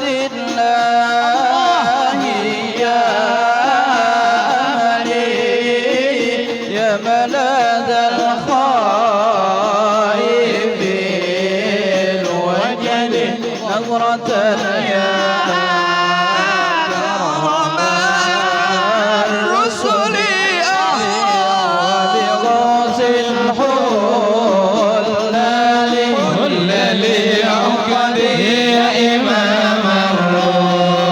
الله يا أملي يا ملاذ الخائفين وجل نظرة يا أكرم الرسل بغوث الحلال عقدي يا إمام الروح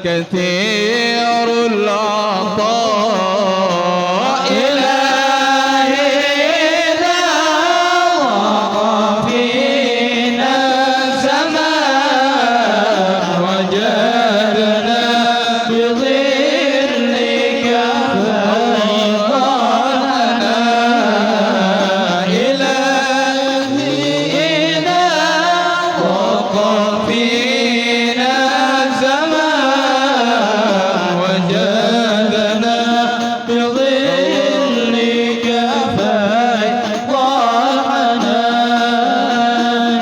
كثير العطاء إلهي إذا ضاق فينا الزمان وجدنا بظلك فيضاننا إلهي إذا ضاق فينا الزمان وجدنا بظلك فيضاننا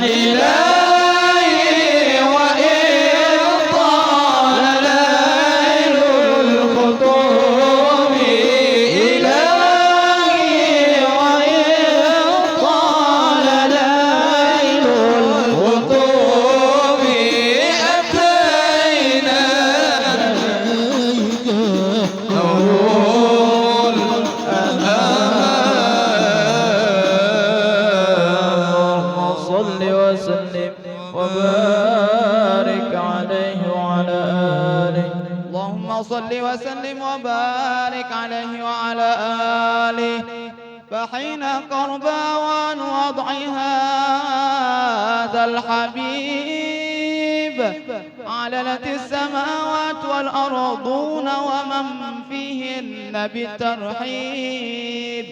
إلهي وإن طال ليل الخطوب إلهي وإن طال ليل الخطوب أتينا نور الأنهار صل وسلم وبارك عليه وعلى آله اللهم صل وسلم وبارك عليه وعلى آله فحين قربان وضع هذا الحبيب عللت السماوات والأرضون ومن فيهن بالترحيب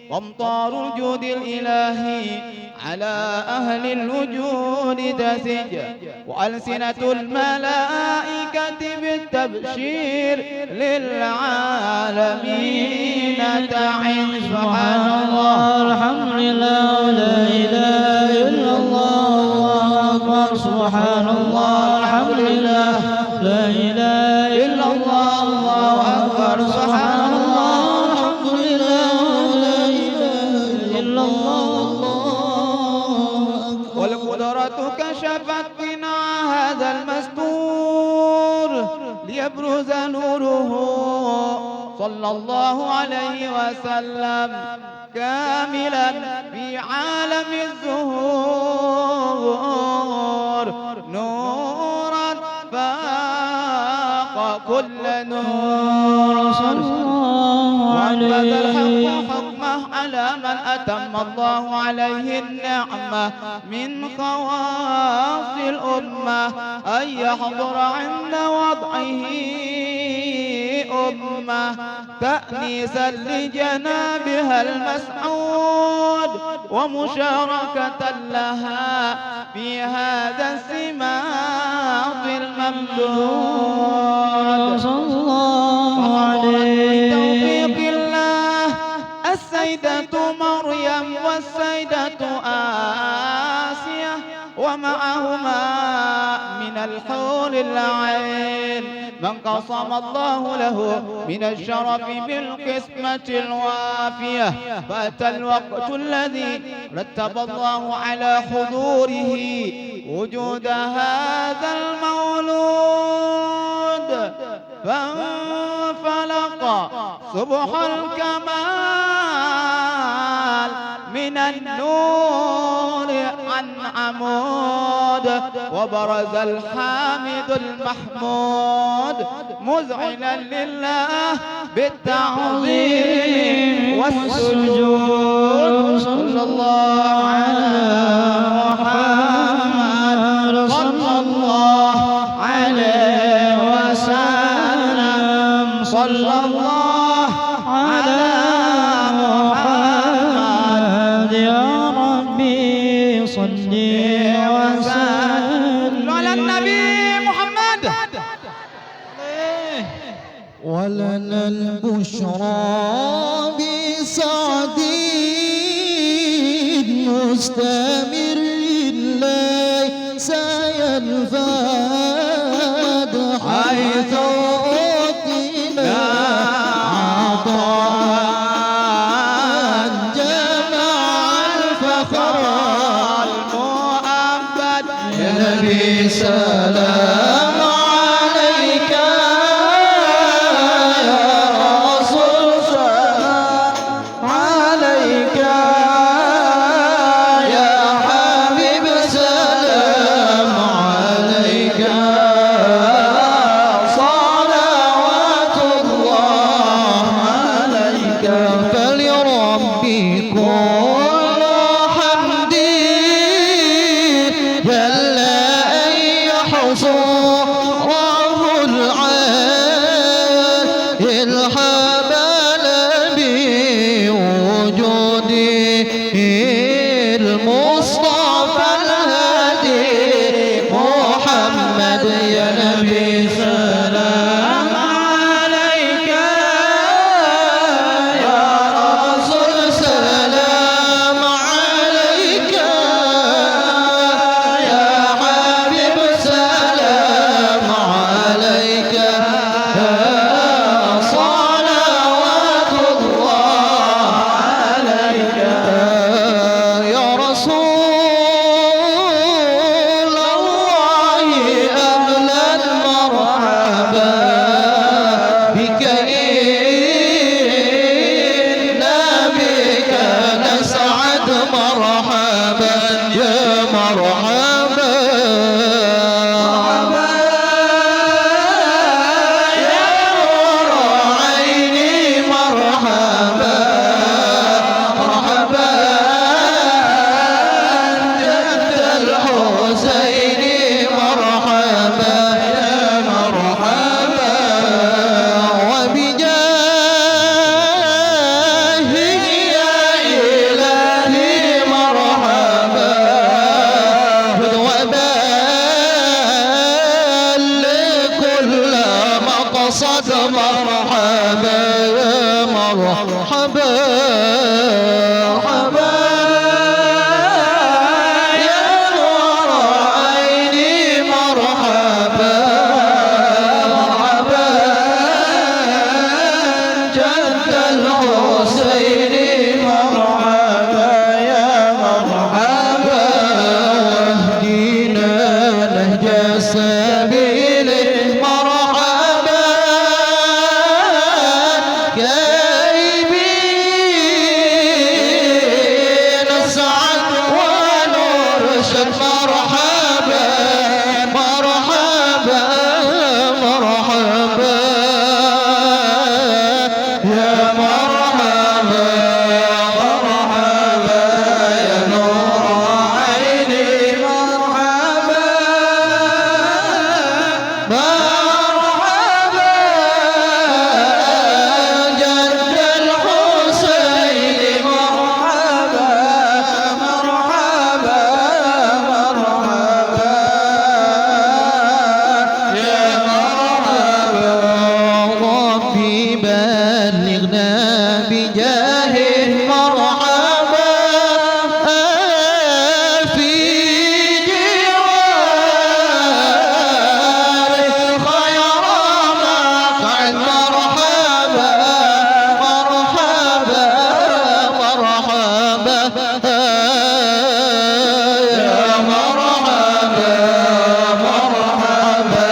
وامطار الجود الإلهي على أهل الوجود تسج وألسنة الملائكة بالتبشير للعالمين تعظ سبحان الله الحمد لله ولا إله إلا الله الله أكبر سبحان الله الحمد لله لا إله إلا الله الله أكبر سبحان الله الحمد لله ولا إله إلا الله والقدرة كشفت بنا هذا المستور ليبرز نوره صلى الله عليه وسلم كاملا في عالم الزهور نورا فاق كل نور صلى الله عليه الحق حكمه على من أتم الله عليه النعمة من خواص الأمة أن يحضر عند وضعه أمة تأنيسا لجنابها المسعود ومشاركة لها في هذا السماط الممدود صلى الله عليه توفيق الله السيدة مريم والسيدة آسيا ومعهما من الحور العين من قسم الله له من الشرف بالقسمة الوافية فأتى الوقت الذي رتب الله على حضوره وجود هذا المولود فانفلق صبح الكمال من النور عن عمود وبرز الحامد المحمود مذعنا لله بالتعظيم والسجود صلى الله على محمد صلى الله عليه وسلم صلى الله على محمد يا ربي صل وسلم على النبي محمد ولنا البشرى بسعد مستمر ليس ينفاد حيث أوتينا عطاء جمع الفخر المؤبد يا نبي سلام عليك يا رسول سلام عليك يا حبيب سلام عليك صلى جل أن يحصره العين الحبل بوجوده المصطفى الهادي محمد يا نبي سلام عليك يا رسول سلام عليك يا حبيب سلام عليك صلوات الله عليك يا رسول الله أهلا مرحبا بك إنا بك نسعد مرحبا يا مرحبا يا نور عيني مرحبا مرحبا جد الحسين مرحبا يا مرحبا وبجاهه يا إلهي مرحبا خذ وبال كل مقصد مرحبا يا مرحبا مرحبا يا نور عيني مرحبا مرحبا جد الحسين مرحبا يا مرحبا واهدينا نهج السبيل مرحبا كايبين نسعد ونرشد مرحبا مرحبا مرحبا يا مرحبا مرحبا يا نور عيني مرحبا مرحبا جد الحسين مرحبا مرحبا مرحبا يا مرحبا ربي بلغنا بجاهه مرحبا في جوار الخير مقعد مرحبا مرحبا مرحبا يا مرحبا مرحبا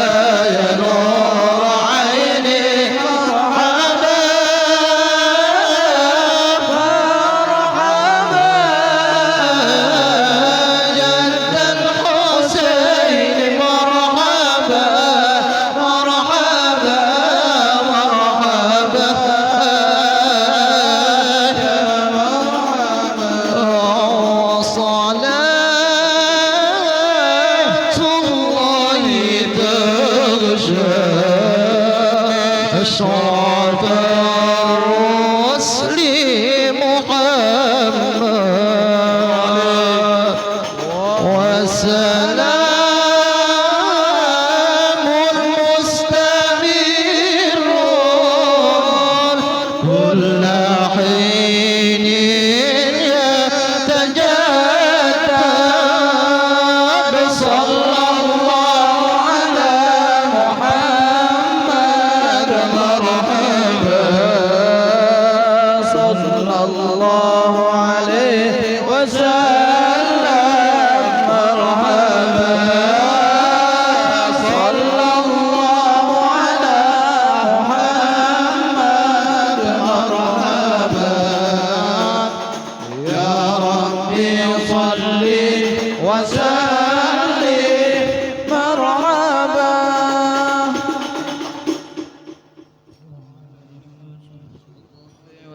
يا نور عيني مرحبا مرحبا جد الحسين مرحبا مرحبا مرحبا يا مرحبا صلاة الله تغشى أشرف الرسل محمد وسلام مستمر كل حين يتجدد صلى الله على محمد مرحبا صلى الله عليه وسلم مرحبا صلى الله على محمد مرحبا يا ربي صل وسلم مرحبا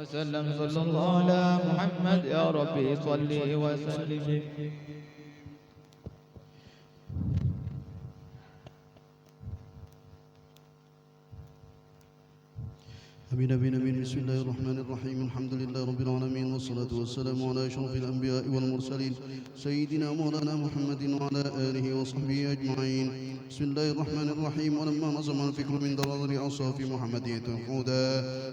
وسلم صلى الله على محمد يا ربي صل وسلم أمين أمين أمين. بسم الله الرحمن الرحيم. الحمد لله رب العالمين، والصلاة والسلام على أشرف الأنبياء والمرسلين سيدنا مولانا محمد وعلى آله وصحبه أجمعين. بسم الله الرحمن الرحيم. ولما نظم الفكر من درر أوصاف محمدية الهدى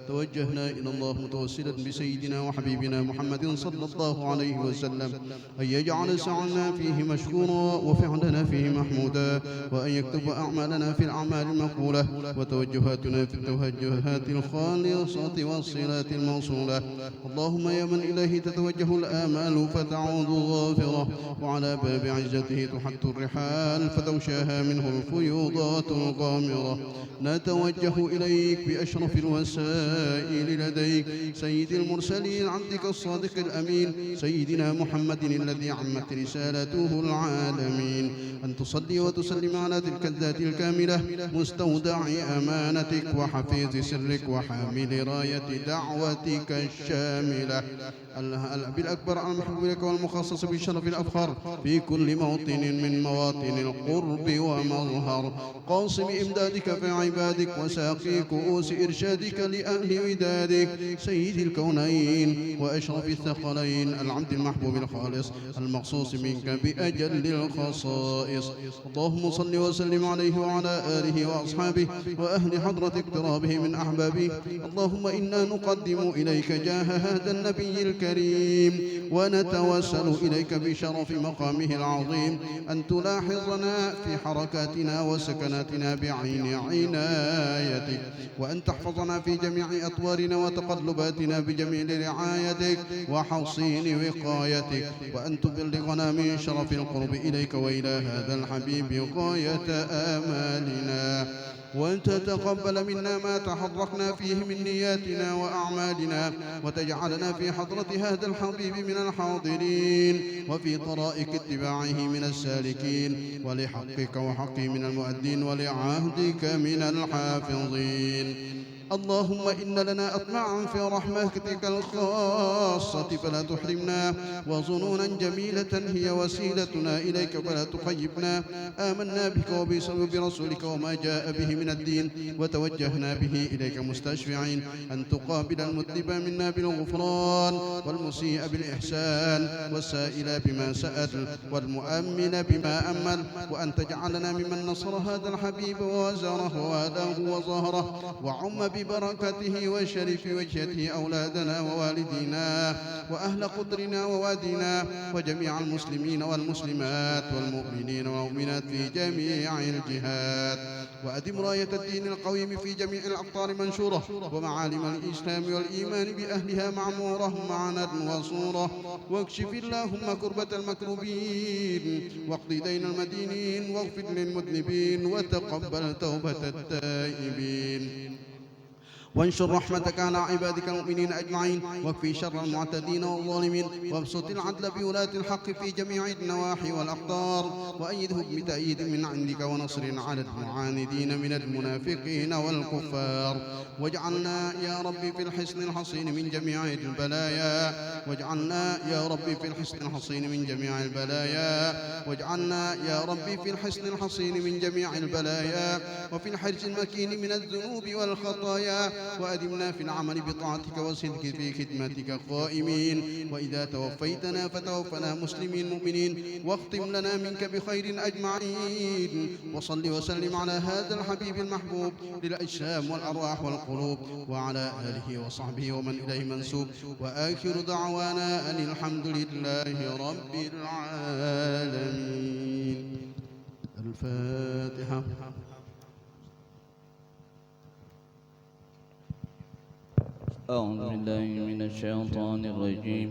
توجهنا إلى الله متوسلا بسيدنا وحبيبنا محمد صلى الله عليه وسلم أن يجعل سعينا فيه مشكورا وفعلنا فيه محمودا، وأن يكتب أعمالنا في الأعمال المقبولة وتوجهاتنا في التوجهات الخالصة والصلات الموصولة. اللهم يا من إليه تتوجه الآمال فتعود غافرة، وعلى باب عزته تحت الرحال فتوشاها منه الفيوضات الغامرة، نتوجه إليك بأشرف الوسائل لديك سيد المرسلين عبدك الصادق الأمين سيدنا محمد الذي عمت رسالته العالمين، أن تصلي وتسلم على تلك الذات الكاملة مستودع أمانتك وحفيظ سرك وحامل راية دعوتك الشاملة، الأبي الأكبر المحبوب لك والمخصص بالشرف الأفخر في كل موطن من مواطن القرب ومظهر، قاصم إمدادك في عبادك وساقي كؤوس إرشادك لأهل ودادك سيد الكونين وأشرف الثقلين العبد المحبوب الخالص المخصوص منك بأجل الخصائص. اللهم صل وسلم عليه وعلى آله وأصحابه وأهل حضرة اقترابه من أحبابه. اللهم إنا نقدم إليك جاه هذا النبي الكريم ونتوسل إليك بشرف مقامه العظيم أن تلاحظنا في حركاتنا وسكناتنا بعين عنايتك، وأن تحفظنا في جميع أطوارنا وتقلباتنا بجميل رعايتك وحصين وقايتك، وأن تبلغنا من شرف القرب إليك وإلى هذا الحبيب غاية آمالنا، وأن تتقبل منا ما تحركنا فيه من نياتنا وأعمالنا، وتجعلنا في حضرة هذا الحبيب من الحاضرين وفي طرائق اتباعه من السالكين، ولحقك وحقه من المؤدين ولعهدك من الحافظين. اللهم إن لنا أطماعا في رحمتك الخاصة فلا تحرمنا، وظنونا جميلة هي وسيلتنا إليك فلا تخيبنا، آمنا بك وبرسولك وما جاء به من الدين، وتوجهنا به إليك مستشفعين أن تقابل المذنب منا بالغفران والمسيء بالإحسان والسائل بما سأل والمؤمن بما أمل، وأن تجعلنا ممن نصر هذا الحبيب ووزره وآله وظهره وعم ببركته وشرف وجهته أولادنا ووالدينا وأهل قدرنا ووادينا وجميع المسلمين والمسلمات والمؤمنين والمؤمنات في جميع الجهات، وأدم راية الدين القويم في جميع الأقطار منشورة، ومعالم الإسلام والإيمان بأهلها معمورة معنا وصورة، واكشف اللهم كربة المكروبين واقض دين المدينين واغفر للمذنبين وتقبل توبة التائبين، وانشر رحمتك على عبادك المؤمنين أجمعين، واكفي شر المعتدين والظالمين، وابسط العدل بولاة الحق في جميع النواحي والأقطار، وأيدهم بتأييد من عندك ونصر على المعاندين من المنافقين والكفار، واجعلنا يا ربي في الحصن الحصين من جميع البلايا، واجعلنا يا ربي في الحصن الحصين من جميع البلايا، واجعلنا يا ربي في الحصن الحصين من جميع البلايا، وفي الحرز المكين من الذنوب والخطايا، وأدمنا في العمل بطاعتك وصدق في خدمتك قائمين، وإذا توفيتنا فتوفنا مسلمين مؤمنين، واختم لنا منك بخير أجمعين، وصل وسلم على هذا الحبيب المحبوب للأجسام والأرواح والقلوب وعلى آله وصحبه ومن إليه منسوب، وآخر دعوانا أن الحمد لله رب العالمين. الفاتحة. أعوذ بالله من الشيطان الرجيم.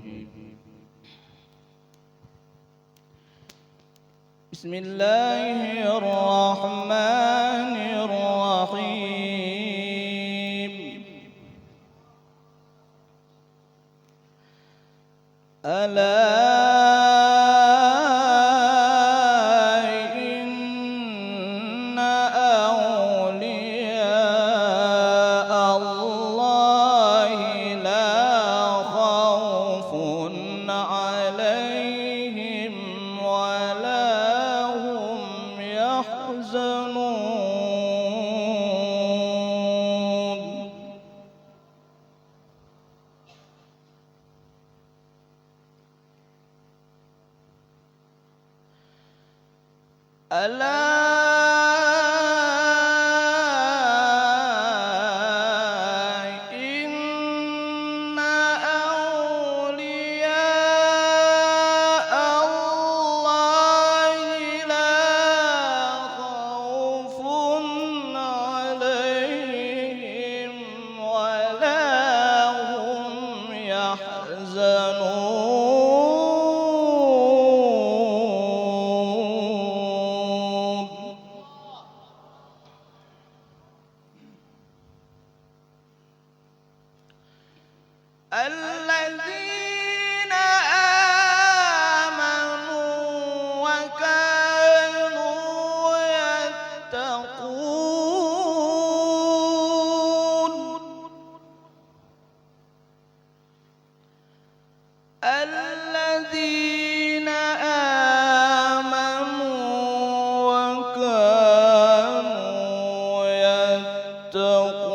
بسم الله الرحمن الرحيم. ألا الذين آمنوا وكانوا يتقون الذين آمنوا وكانوا يتقون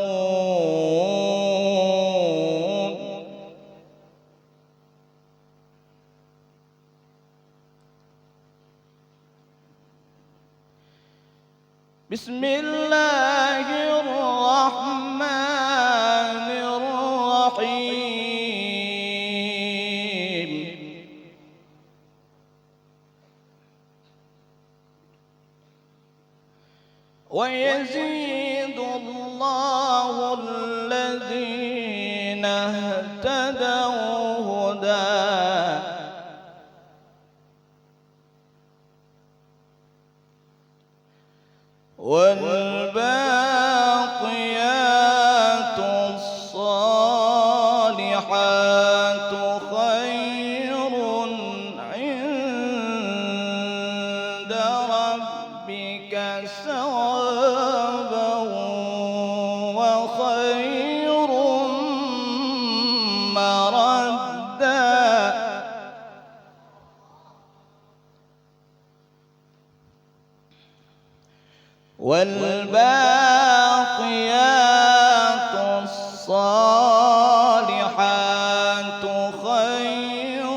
بسم الله الرحمن الرحيم ويزيد الله الذين اهتدوا هدى والباقيات الصالحات خير عند ربك ثوابا وخير مردا والباقيات الصالحات خير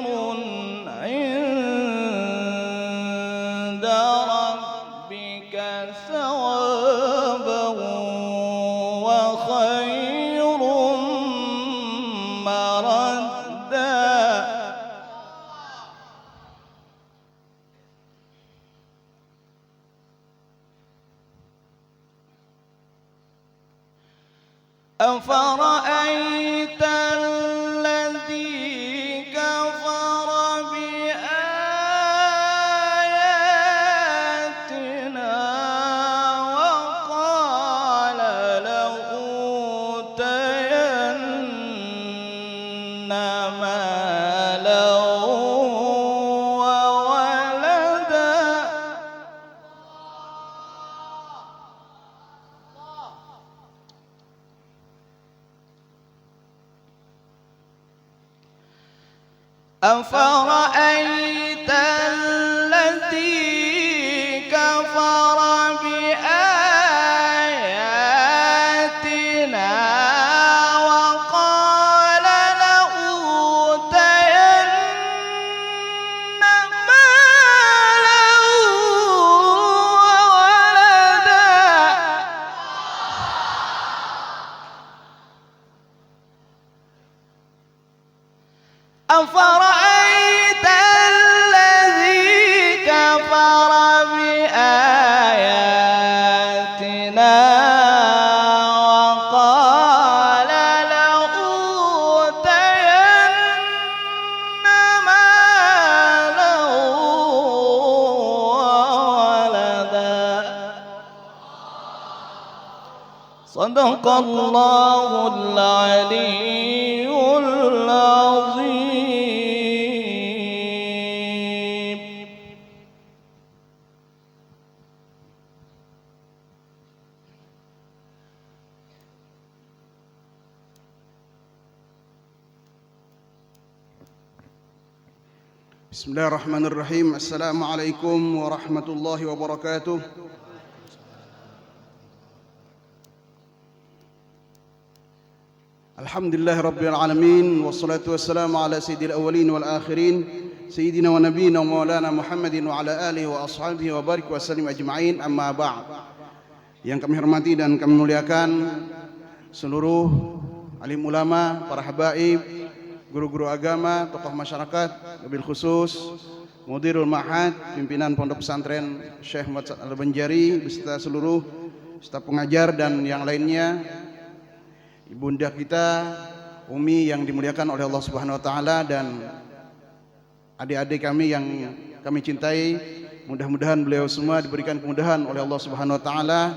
عند ربك ثوابا وخير مردا أفرأيت الذي كفر بآياتنا وقال لأوتين مالا وولدا أفرأيت الذي كفر بآياتنا وقال لأوتين مالا وولدا أفرأيت الذي كفر بآياتنا وقال لأوتين مالا وولدا صدق الله العلي العظيم. بسم الله الرحمن الرحيم. السلام عليكم ورحمة الله وبركاته. Alhamdulillah Rabbil Alamin. Wassalatu wassalamu ala sayyidil awwalin wal akhirin Sayyidina wa nabiyina wa maulana Muhammadin wa ala alihi wa ashabihi wa barik wa sallim ajma'in. Amma ba'd. Yang kami hormati dan kami muliakan seluruh alim ulama, para habaib, guru-guru agama, tokoh masyarakat, wabil khusus Mudirul Ma'had, pimpinan Pondok Pesantren Syekh Muhammad Arsad Al-Banjari beserta seluruh staf pengajar dan yang lainnya, ibunda kita Umi yang dimuliakan oleh Allah Subhanahu wa taala, dan adik-adik kami yang kami cintai, mudah-mudahan beliau semua diberikan kemudahan oleh Allah Subhanahu wa taala.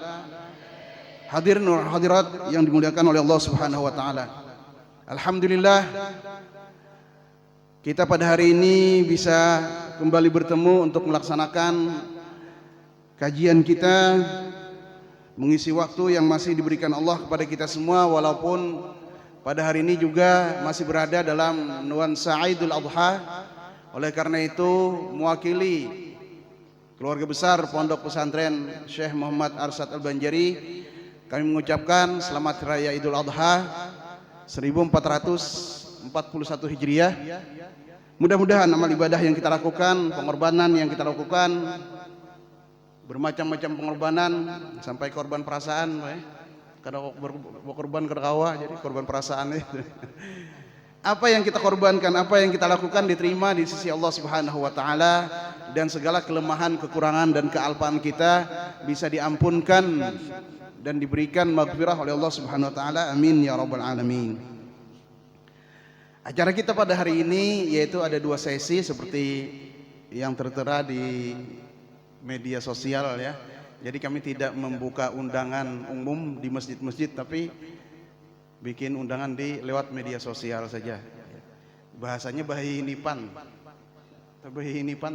Hadirin dan hadirat yang dimuliakan oleh Allah Subhanahu wa taala. Alhamdulillah kita pada hari ini bisa kembali bertemu untuk melaksanakan kajian kita, mengisi waktu yang masih diberikan Allah kepada kita semua, walaupun pada hari ini juga masih berada dalam nuansa Idul Adha. Oleh karena itu, mewakili keluarga besar Pondok Pesantren Syekh Muhammad Arsad Al-Banjari, kami mengucapkan selamat raya Idul Adha 1441 Hijriah. Mudah-mudahan amal ibadah yang kita lakukan, pengorbanan yang kita lakukan, bermacam-macam pengorbanan sampai korban perasaan, karena berkorban kerkawa, jadi korban perasaan itu. Apa yang kita korbankan, apa yang kita lakukan diterima di sisi Allah Subhanahu wa taala, dan segala kelemahan, kekurangan dan kealpaan kita bisa diampunkan dan diberikan maghfirah oleh Allah Subhanahu wa taala. Amin ya rabbal alamin. Acara kita pada hari ini yaitu ada dua sesi seperti yang tertera di media sosial ya. Jadi kami tidak membuka undangan umum di masjid-masjid, tapi bikin undangan lewat media sosial saja. Bahasanya bahinipan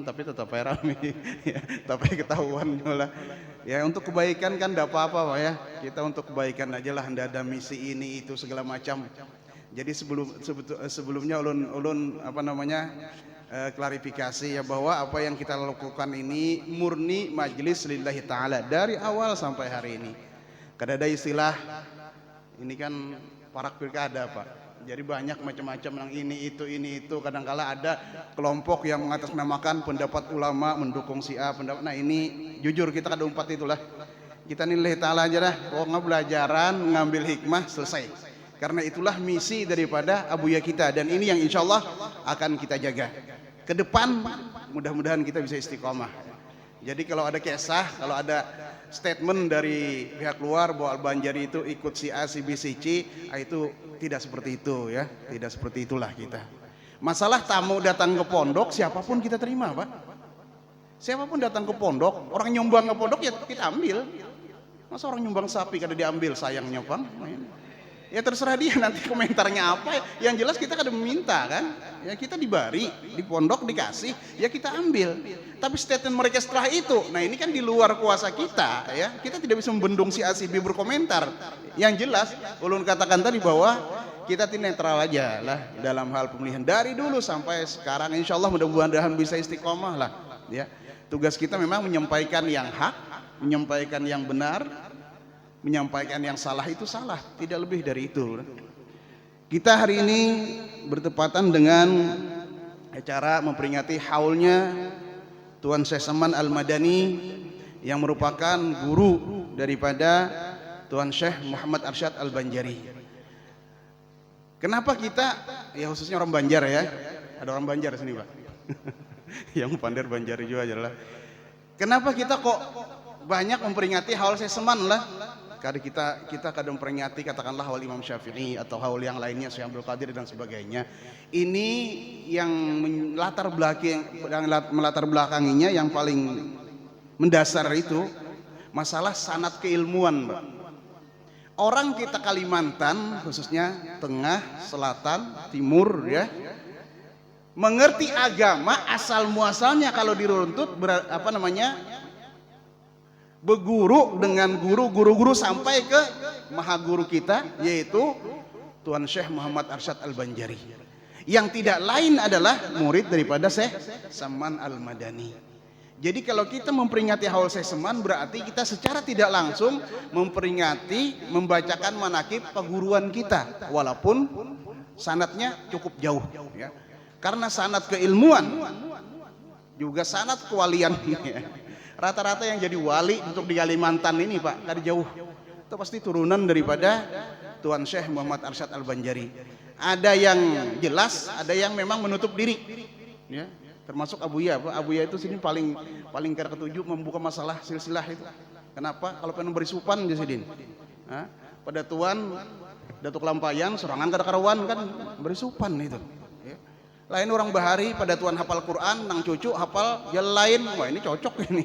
tapi tetap rame ya, tapi ketahuan lah. Ya untuk kebaikan kan tidak apa-apa Pak ya. Kita untuk kebaikan aja lah, tidak ada misi ini itu segala macam. Jadi sebelumnya ulun klarifikasi ya, bahwa apa yang kita lakukan ini murni majelis lillahi ta'ala dari awal sampai hari ini. Kada ada istilah ini kan parak pilkada Pak, jadi banyak macam-macam yang ini itu. Kadangkala ada kelompok yang mengatasnamakan pendapat ulama mendukung si A pendapat. Nah ini jujur kita kada umpat itulah, kita nilai ta'ala aja dah, pokoknya belajaran ngambil hikmah selesai. Karena itulah misi daripada abuya kita, dan ini yang insya Allah akan kita jaga ke depan. Mudah-mudahan kita bisa istiqomah. Jadi kalau ada kisah, kalau ada statement dari pihak luar bahwa Al-Banjari itu ikut si A, si B, si C, itu tidak seperti itu ya, tidak seperti itulah kita. Masalah tamu datang ke pondok, siapapun kita terima Pak. Siapapun datang ke pondok, orang nyumbang ke pondok ya kita ambil. Masa orang nyumbang sapi kada diambil, sayangnya Bang. Ya terserah dia nanti komentarnya apa, yang jelas kita kada meminta kan ya, kita dibari di pondok dikasih ya kita ambil. Tapi statement mereka setelah itu, nah ini kan di luar kuasa kita ya, kita tidak bisa membendung si A si B berkomentar. Yang jelas ulun katakan tadi bahwa kita netral aja lah dalam hal pemilihan dari dulu sampai sekarang. Insya Allah mudah-mudahan bisa istiqomah lah ya. Tugas kita memang menyampaikan yang hak, menyampaikan yang benar, menyampaikan yang salah itu salah, tidak lebih dari itu. Kita hari ini bertepatan dengan acara memperingati haulnya Tuan Syekh Saman Al-Madani yang merupakan guru daripada Tuan Syekh Muhammad Arsad Al-Banjari. Kenapa kita, ya khususnya orang Banjar ya, ada orang Banjar sini Pak, yang pandai Banjari juga aja lah. Kenapa kita kok banyak memperingati haul Syekh Saman lah? Karena kita kadang memperingati katakanlah haul Imam Syafi'i atau haul yang lainnya, Syekh Abdul Qadir dan sebagainya. Ini yang melatar belakanginya yang paling mendasar itu masalah sanad keilmuan, Mbak. Orang kita Kalimantan khususnya tengah, selatan, timur ya, mengerti agama asal muasalnya kalau diruntut berguru dengan guru sampai ke maha guru kita yaitu Tuan Syekh Muhammad Arsad Al-Banjari, yang tidak lain adalah murid daripada Syekh Saman Al-Madani. Jadi kalau kita memperingati haul Syekh Seman berarti kita secara tidak langsung memperingati, membacakan manakib peguruan kita, walaupun sanadnya cukup jauh ya. Karena sanad keilmuan juga sanad kewalian. Rata-rata yang jadi wali untuk di Kalimantan ini Pak, dari jauh itu pasti turunan daripada Tuan Syekh Muhammad Arsyad Al-Banjari. Ada yang jelas, ada yang memang menutup diri ya. Termasuk Abuya, Abuya itu sini paling ketujuh membuka masalah silsilah itu. Kenapa? Kalau pengen berisupan di sini, pada Tuan Datuk Lampayan, serangan kada karuan kan berisupan itu. Ya. Lain orang Bahari pada Tuan hafal Quran, nang cucu hafal jalan lain, wah ini cocok ini.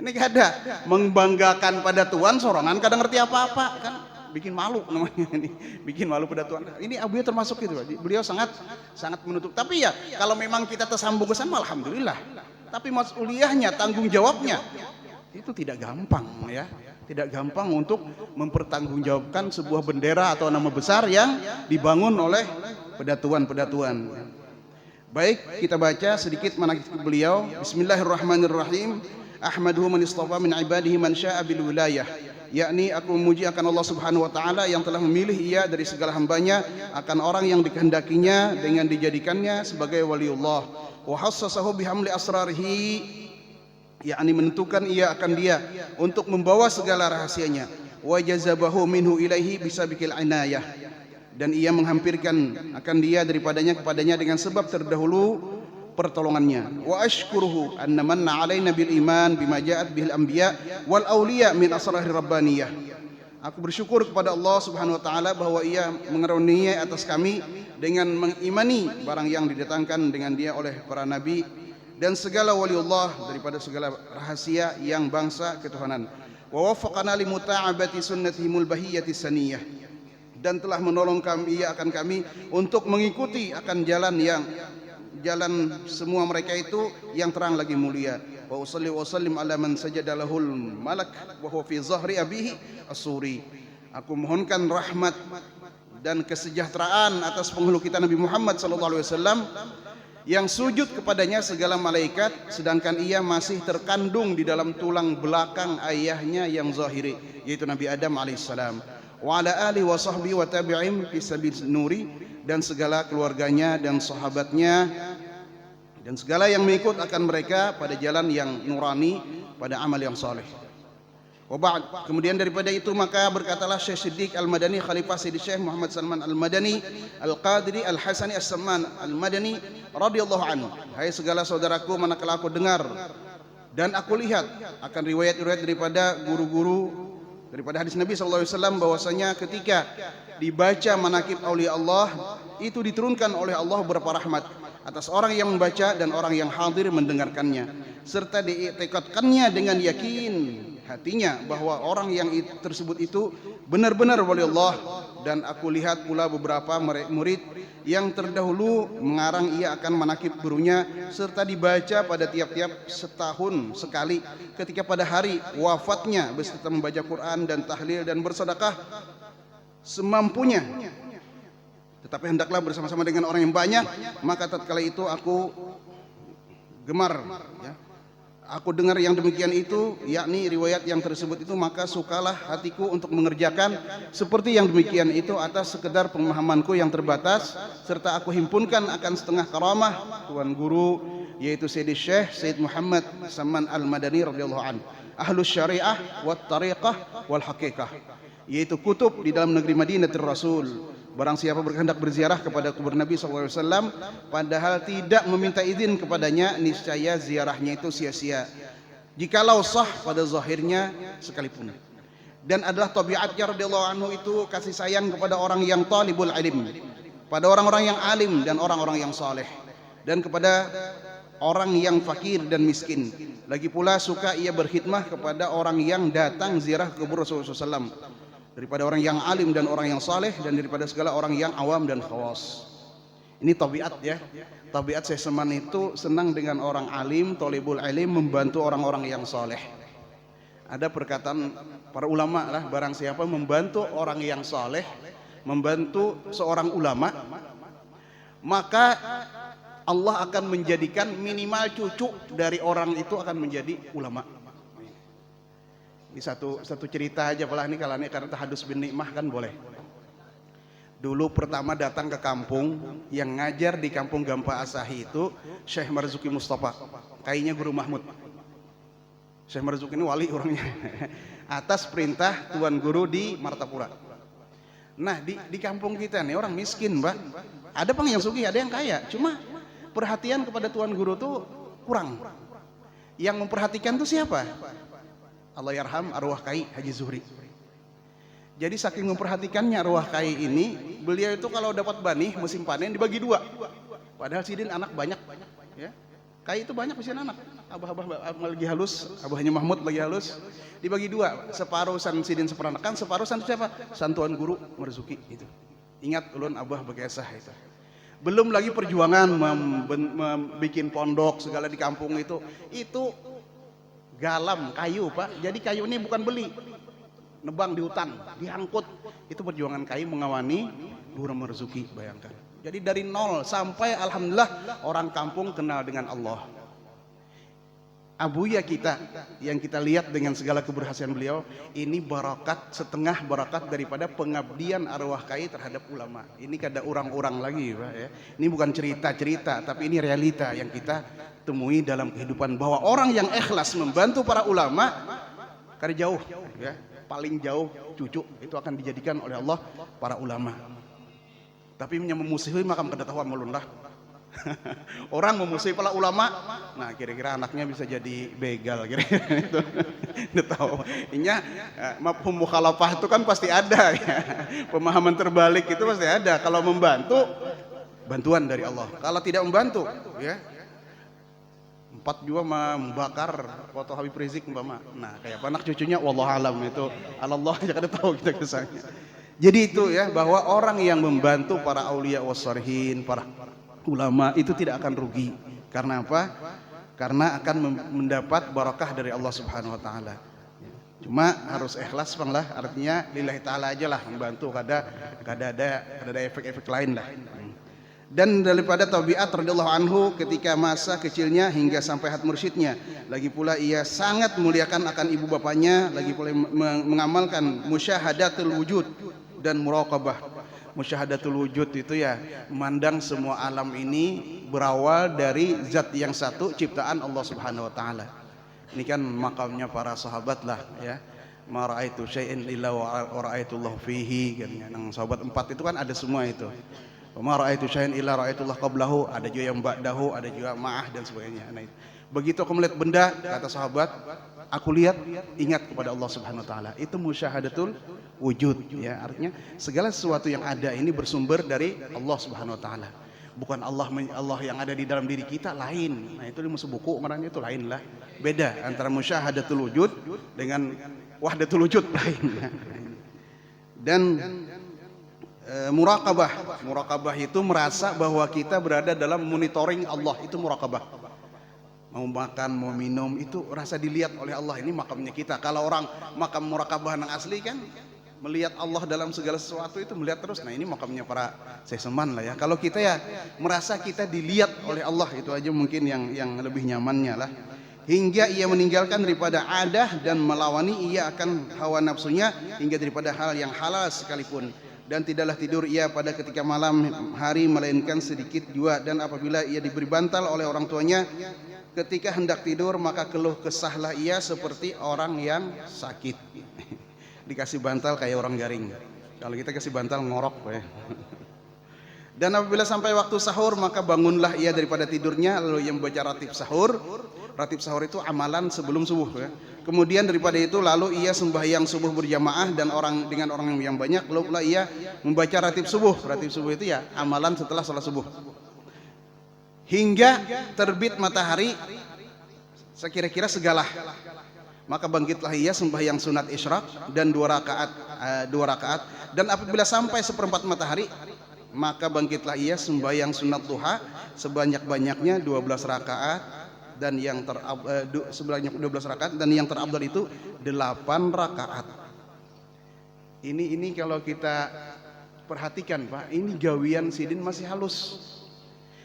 Ini kada membanggakan pada Tuan, sorangan kada ngerti apa-apa kan. Bikin malu namanya ini, bikin malu pada Tuhan. Ini Abuya termasuk itu, beliau sangat menutup. Tapi ya kalau memang kita tersambung ke sana, alhamdulillah. Tapi mas'uliyahnya, tanggung jawabnya itu tidak gampang ya, tidak gampang untuk mempertanggungjawabkan sebuah bendera atau nama besar yang dibangun oleh pedatuan. Baik, kita baca sedikit manaqib beliau. Bismillahirrahmanirrahim. Ahmaduhu man istafa min ibadihi man syaa bil wilayah. Yakni aku memuji akan Allah Subhanahu wa taala yang telah memilih ia dari segala hambanya akan orang yang dikehendakinya dengan dijadikannya sebagai waliullah. Wa hassasahu bihamli asrarihi, yakni menentukan ia akan dia untuk membawa segala rahasianya. Wa jazabahu minhu ilaihi bisabiqil inayah, dan ia menghampirkan akan dia daripadanya kepadanya dengan sebab terdahulu pertolongannya. Wa ashkuruhu anna manna alaina bil iman bima ja'at bihil anbiya wal auliya min asrarir rabbaniyah. Aku bersyukur kepada Allah Subhanahu wa taala bahwa ia mengaruniai atas kami dengan mengimani barang yang didatangkan dengan dia oleh para nabi dan segala waliullah daripada segala rahasia yang bangsa ketuhanan. Wa waffaqana li muta'abati sunnatihimul bahiyyati saniyah, dan telah menolong kami akan kami untuk mengikuti akan jalan semua mereka itu yang terang lagi mulia. Wa usalli wa sallim ala man sajada lahul malak wa huwa fi zahri abihi as-suri. Aku mohonkan rahmat dan kesejahteraan atas penghulu kita Nabi Muhammad sallallahu alaihi wasallam yang sujud kepadanya segala malaikat sedangkan ia masih terkandung di dalam tulang belakang ayahnya yang zahiri, yaitu Nabi Adam alaihissalam. Wa ala alihi wa sahbihi wa tabi'in fi sabil nuri, dan segala keluarganya dan sahabatnya dan segala yang mengikut akan mereka pada jalan yang nurani, pada amal yang saleh. Wa ba'd, kemudian daripada itu maka berkatalah Syekh Siddiq Al-Madani, Khalifah Sayyidi Syekh Muhammad Salman Al-Madani Al-Qadiri Al-Hasani As-Samman Al-Madani radhiyallahu anhu. Hai segala saudaraku, manakala aku dengar dan aku lihat akan riwayat-riwayat daripada guru-guru daripada hadis Nabi sallallahu alaihi wasallam bahwasanya ketika dibaca manaqib aulia Allah itu diturunkan oleh Allah beberapa rahmat atas orang yang membaca dan orang yang hadir mendengarkannya, serta diiktikadkannya dengan yakin hatinya bahwa orang yang tersebut itu benar-benar wali Allah. Dan aku lihat pula beberapa murid yang terdahulu mengarang ia akan manaqib gurunya, serta dibaca pada tiap-tiap setahun sekali ketika pada hari wafatnya beserta membaca Quran dan tahlil dan bersedekah semampunya. Tetapi hendaklah bersama-sama dengan orang yang banyak. Maka tatkala itu aku gemar ya, aku dengar yang demikian itu, yakni riwayat yang tersebut itu, maka sukalah hatiku untuk mengerjakan seperti yang demikian itu atas sekedar pemahamanku yang terbatas, serta aku himpunkan akan setengah karamah tuan guru, yaitu Sayyidi Syekh Sayyid Muhammad Salman Al-Madani radhiyallahu anhu, ahlus syariah wat tariqah wal haqiqah, yaitu kutub di dalam negeri Madinatul Rasul. Barang siapa berkehendak berziarah kepada kubur Nabi SAW padahal tidak meminta izin kepadanya, niscaya ziarahnya itu sia-sia jikalau sah pada zahirnya sekalipun. Dan adalah tabiatnya radhiyallahu anhu itu kasih sayang kepada orang yang talibul ilm, pada orang-orang yang alim dan orang-orang yang saleh, dan kepada orang yang fakir dan miskin. Lagi pula suka ia berkhidmah kepada orang yang datang ziarah ke kubur Rasulullah SAW, daripada orang yang alim dan orang yang saleh, dan daripada segala orang yang awam dan khawas. Ini tabiat ya. Tabiat Syekh Seman itu senang dengan orang alim, thalibul ilim, membantu orang-orang yang saleh. Ada perkataan para ulama lah, barang siapa membantu orang yang saleh, membantu seorang ulama, maka Allah akan menjadikan minimal cucu dari orang itu akan menjadi ulama. Ini satu cerita aja pala ini kalau ini karena tahadus bin nikmah kan boleh. Dulu pertama datang ke kampung, yang ngajar di kampung Gampa Asahi itu Syekh Marzuki Mustafa, kayaknya Guru Mahmud. Syekh Marzuki ini wali orangnya. Atas perintah Tuan Guru di Martapura. Nah di kampung kita nih orang miskin, Mbak. Ada yang sugih, ada yang kaya. Cuma perhatian kepada Tuan Guru tuh kurang. Yang memperhatikan tuh siapa? Allah yarham arwah Kai Haji Zuhri. Jadi saking memperhatikannya arwah Kai ini, beliau itu kalau dapat banih musim panen dibagi 2. Padahal sidin anak banyak, ya. Kai itu banyak usia anak. Abah-abah lagi halus, abahnya Mahmud lagi halus. Dibagi 2, separuh san sidin seperanakan, separuh san siapa? Santuan Guru Marzuki itu. Ingat ulun abah bekesah itu. Belum lagi perjuangan membikin pondok segala di kampung itu galam kayu, Pak. Jadi kayu ini bukan beli, nebang di hutan, diangkut. Itu perjuangan kayu mengawani Guru Marzuki, bayangkan. Jadi dari nol sampai alhamdulillah orang kampung kenal dengan Allah. Abuya kita yang kita lihat dengan segala keberhasilan beliau, ini barakat, setengah barakat daripada pengabdian arwah Kai terhadap ulama. Ini kada orang-orang lagi, Pak, ya. Ini bukan cerita-cerita, tapi ini realita yang kita temui dalam kehidupan, bahwa orang yang ikhlas membantu para ulama kada jauh, ya. Paling jauh cucu itu akan dijadikan oleh Allah para ulama. Tapi memusuhi makam kada tahu mulun lah. Orang memusuhi para ulama, nah kira-kira anaknya bisa jadi begal kira-kira itu. Nggak tahu. Inya mafhum mukhalafah itu kan pasti ada, ya. Pemahaman terbalik itu pasti ada. Kalau membantu, bantuan dari Allah. Kalau tidak membantu, ya 4 juga membakar foto Habib Rizik umpama. Nah, kayak apa anak cucunya wallah alam itu. Allah aja kada tahu kita kesannya. Jadi itu ya, bahwa orang yang membantu para aulia wassalihin, para ulama itu tidak akan rugi. Karena apa? Karena akan mendapat barakah dari Allah Subhanahu wa taala. Cuma harus ikhlas Bang lah, artinya lillahi taala aja lah membantu, kada ada efek-efek lain lah. Dan daripada tabiat radhiyallahu anhu ketika masa kecilnya hingga sampai hat mursyidnya, lagi pula ia sangat memuliakan akan ibu bapaknya, lagi pula mengamalkan musyahadatul wujud dan muraqabah. Musyahadatul wujud itu ya memandang semua alam ini berawal dari zat yang satu, ciptaan Allah Subhanahu wa taala. Ini kan makamnya para sahabat lah, ya. Ma ra'aitu syai'in illa wa ra'aitullah fihi, kan. Yang sahabat 4 itu kan ada semua itu. Ma ra'aitu syai'in illa ra'aitullah qablahu, ada juga yang ba'dahu, ada juga ma'ah dan sebagainya. Nah, begitu aku melihat benda, kata sahabat, aku lihat ingat kepada Allah Subhanahu wa taala. Itu musyahadatul wujud, ya. Artinya segala sesuatu yang ada ini bersumber dari Allah Subhanahu wa taala. Bukan Allah yang ada di dalam diri kita, lain. Nah, itu di musuh buku kemarin itu lain lah. Beda antara musyahadatul wujud dengan wahdatul wujud, lain. Dan muraqabah itu merasa bahwa kita berada dalam monitoring Allah, itu muraqabah. Mau makan, mau minum, itu rasa dilihat oleh Allah. Ini makamnya kita. Kalau orang makam muraqabah yang asli kan melihat Allah dalam segala sesuatu, itu melihat terus. Nah, ini makamnya para seseman lah, ya. Kalau kita ya merasa kita dilihat oleh Allah, itu aja mungkin yang lebih nyamannya lah. Hingga ia meninggalkan daripada adah dan melawani ia akan hawa nafsunya, hingga daripada hal yang halal sekalipun. Dan tidaklah tidur ia pada ketika malam hari melainkan sedikit jua. Dan apabila ia diberi bantal oleh orang tuanya ketika hendak tidur, maka keluh kesahlah ia seperti orang yang sakit. Dikasih bantal kayak orang garing. Kalau kita kasih bantal ngorok, ya. Dan apabila sampai waktu sahur, maka bangunlah ia daripada tidurnya, lalu ia membaca ratib sahur. Ratib sahur itu amalan sebelum subuh, ya. Kemudian daripada itu lalu ia sembahyang subuh berjamaah dan dengan orang yang banyak, lalu pula ia membaca ratib subuh. Ratib subuh itu ya amalan setelah salat subuh. Hingga terbit matahari sekira-kira segalah. Maka bangkitlah ia sembahyang sunat isyraq dan 2 rakaat. Dan apabila sampai seperempat matahari, maka bangkitlah ia sembahyang sunat duha sebanyak-banyaknya 12 rakaat. Dan yang sebanyak 12 rakaat, dan yang terafdal itu 8 rakaat. Ini kalau kita perhatikan, Pak, ini gawian sidin masih halus.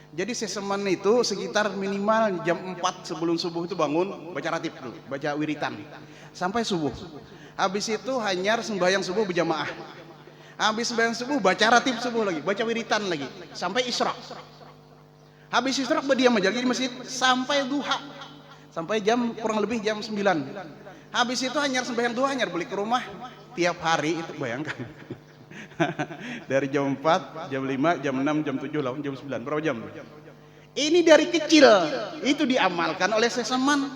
Jadi seseman itu sekitar minimal jam 4 sebelum subuh itu bangun, baca ratib dulu, baca wiritan sampai subuh. Habis itu hanyar sembahyang subuh berjamaah. Habis sembahyang subuh baca ratib subuh lagi, baca wiritan lagi sampai isyraq. Habis isyraq berdiam aja lagi di masjid sampai duha. Sampai jam kurang lebih jam 9. Habis itu hanyar sembahyang duha, hanyar balik ke rumah tiap hari itu, bayangkan. Dari jam 4, jam 5, jam 6, jam 7, jam 9. Berapa jam? Ini dari kecil itu diamalkan oleh seseman.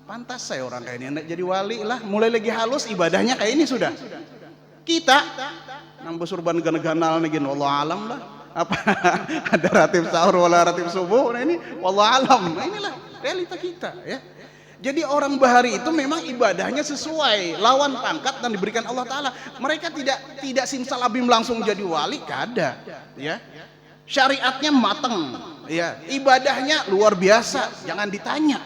Pantas saya orang kayak ini enak jadi wali lah. Mulai lagi halus ibadahnya kayak ini sudah. Kita nang besurban ganal nih gini, wallah alam lah. Apa ada ratib sahur wala ratib subuh? Nah ini wallah alam. Nah inilah realita kita ya. Jadi orang bahari itu memang ibadahnya sesuai lawan pangkat dan diberikan Allah Ta'ala. Mereka tidak simsalabim langsung jadi wali, kada ya. Syariatnya mateng ya, ibadahnya luar biasa, jangan ditanya.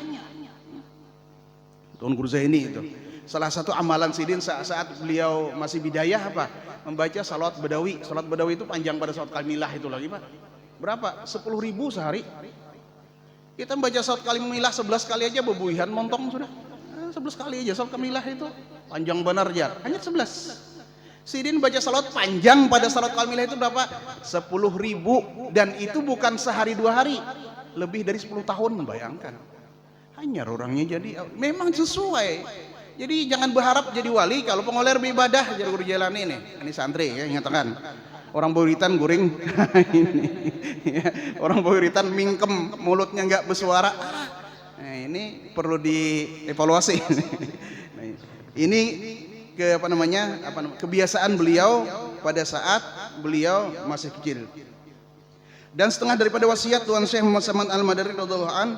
Tuan Guru Zaini itu salah satu amalan Sidin saat beliau masih bidayah apa? Membaca salawat Badawi. Salawat Badawi itu panjang pada salawat Kamilah itu lagi Pak. Berapa? 10.000 sehari. Kita membaca salawat Kamilah 11 kali aja bebuihan montong sudah. 11 kali aja salawat Kamilah itu panjang benar jar. Hanya 11. Sidin baca salawat panjang pada salawat Kamilah itu berapa? 10.000, dan itu bukan sehari 2 hari. Lebih dari 10 tahun, bayangkan. Hanya orangnya jadi memang sesuai. Jadi jangan berharap jadi wali kalau pengoler beribadah jadi guru jalan ini. Ini santri ya, ingatkan. Orang bawiritan guring. Ini ya, orang bawiritan mingkem, mulutnya nggak bersuara. Nah, ini perlu dievaluasi. Nah, ini kebiasaan beliau pada saat beliau masih kecil. Dan setengah daripada wasiat Tuan Syekh Muhammad Saman Al-Madari radhiyallahu an,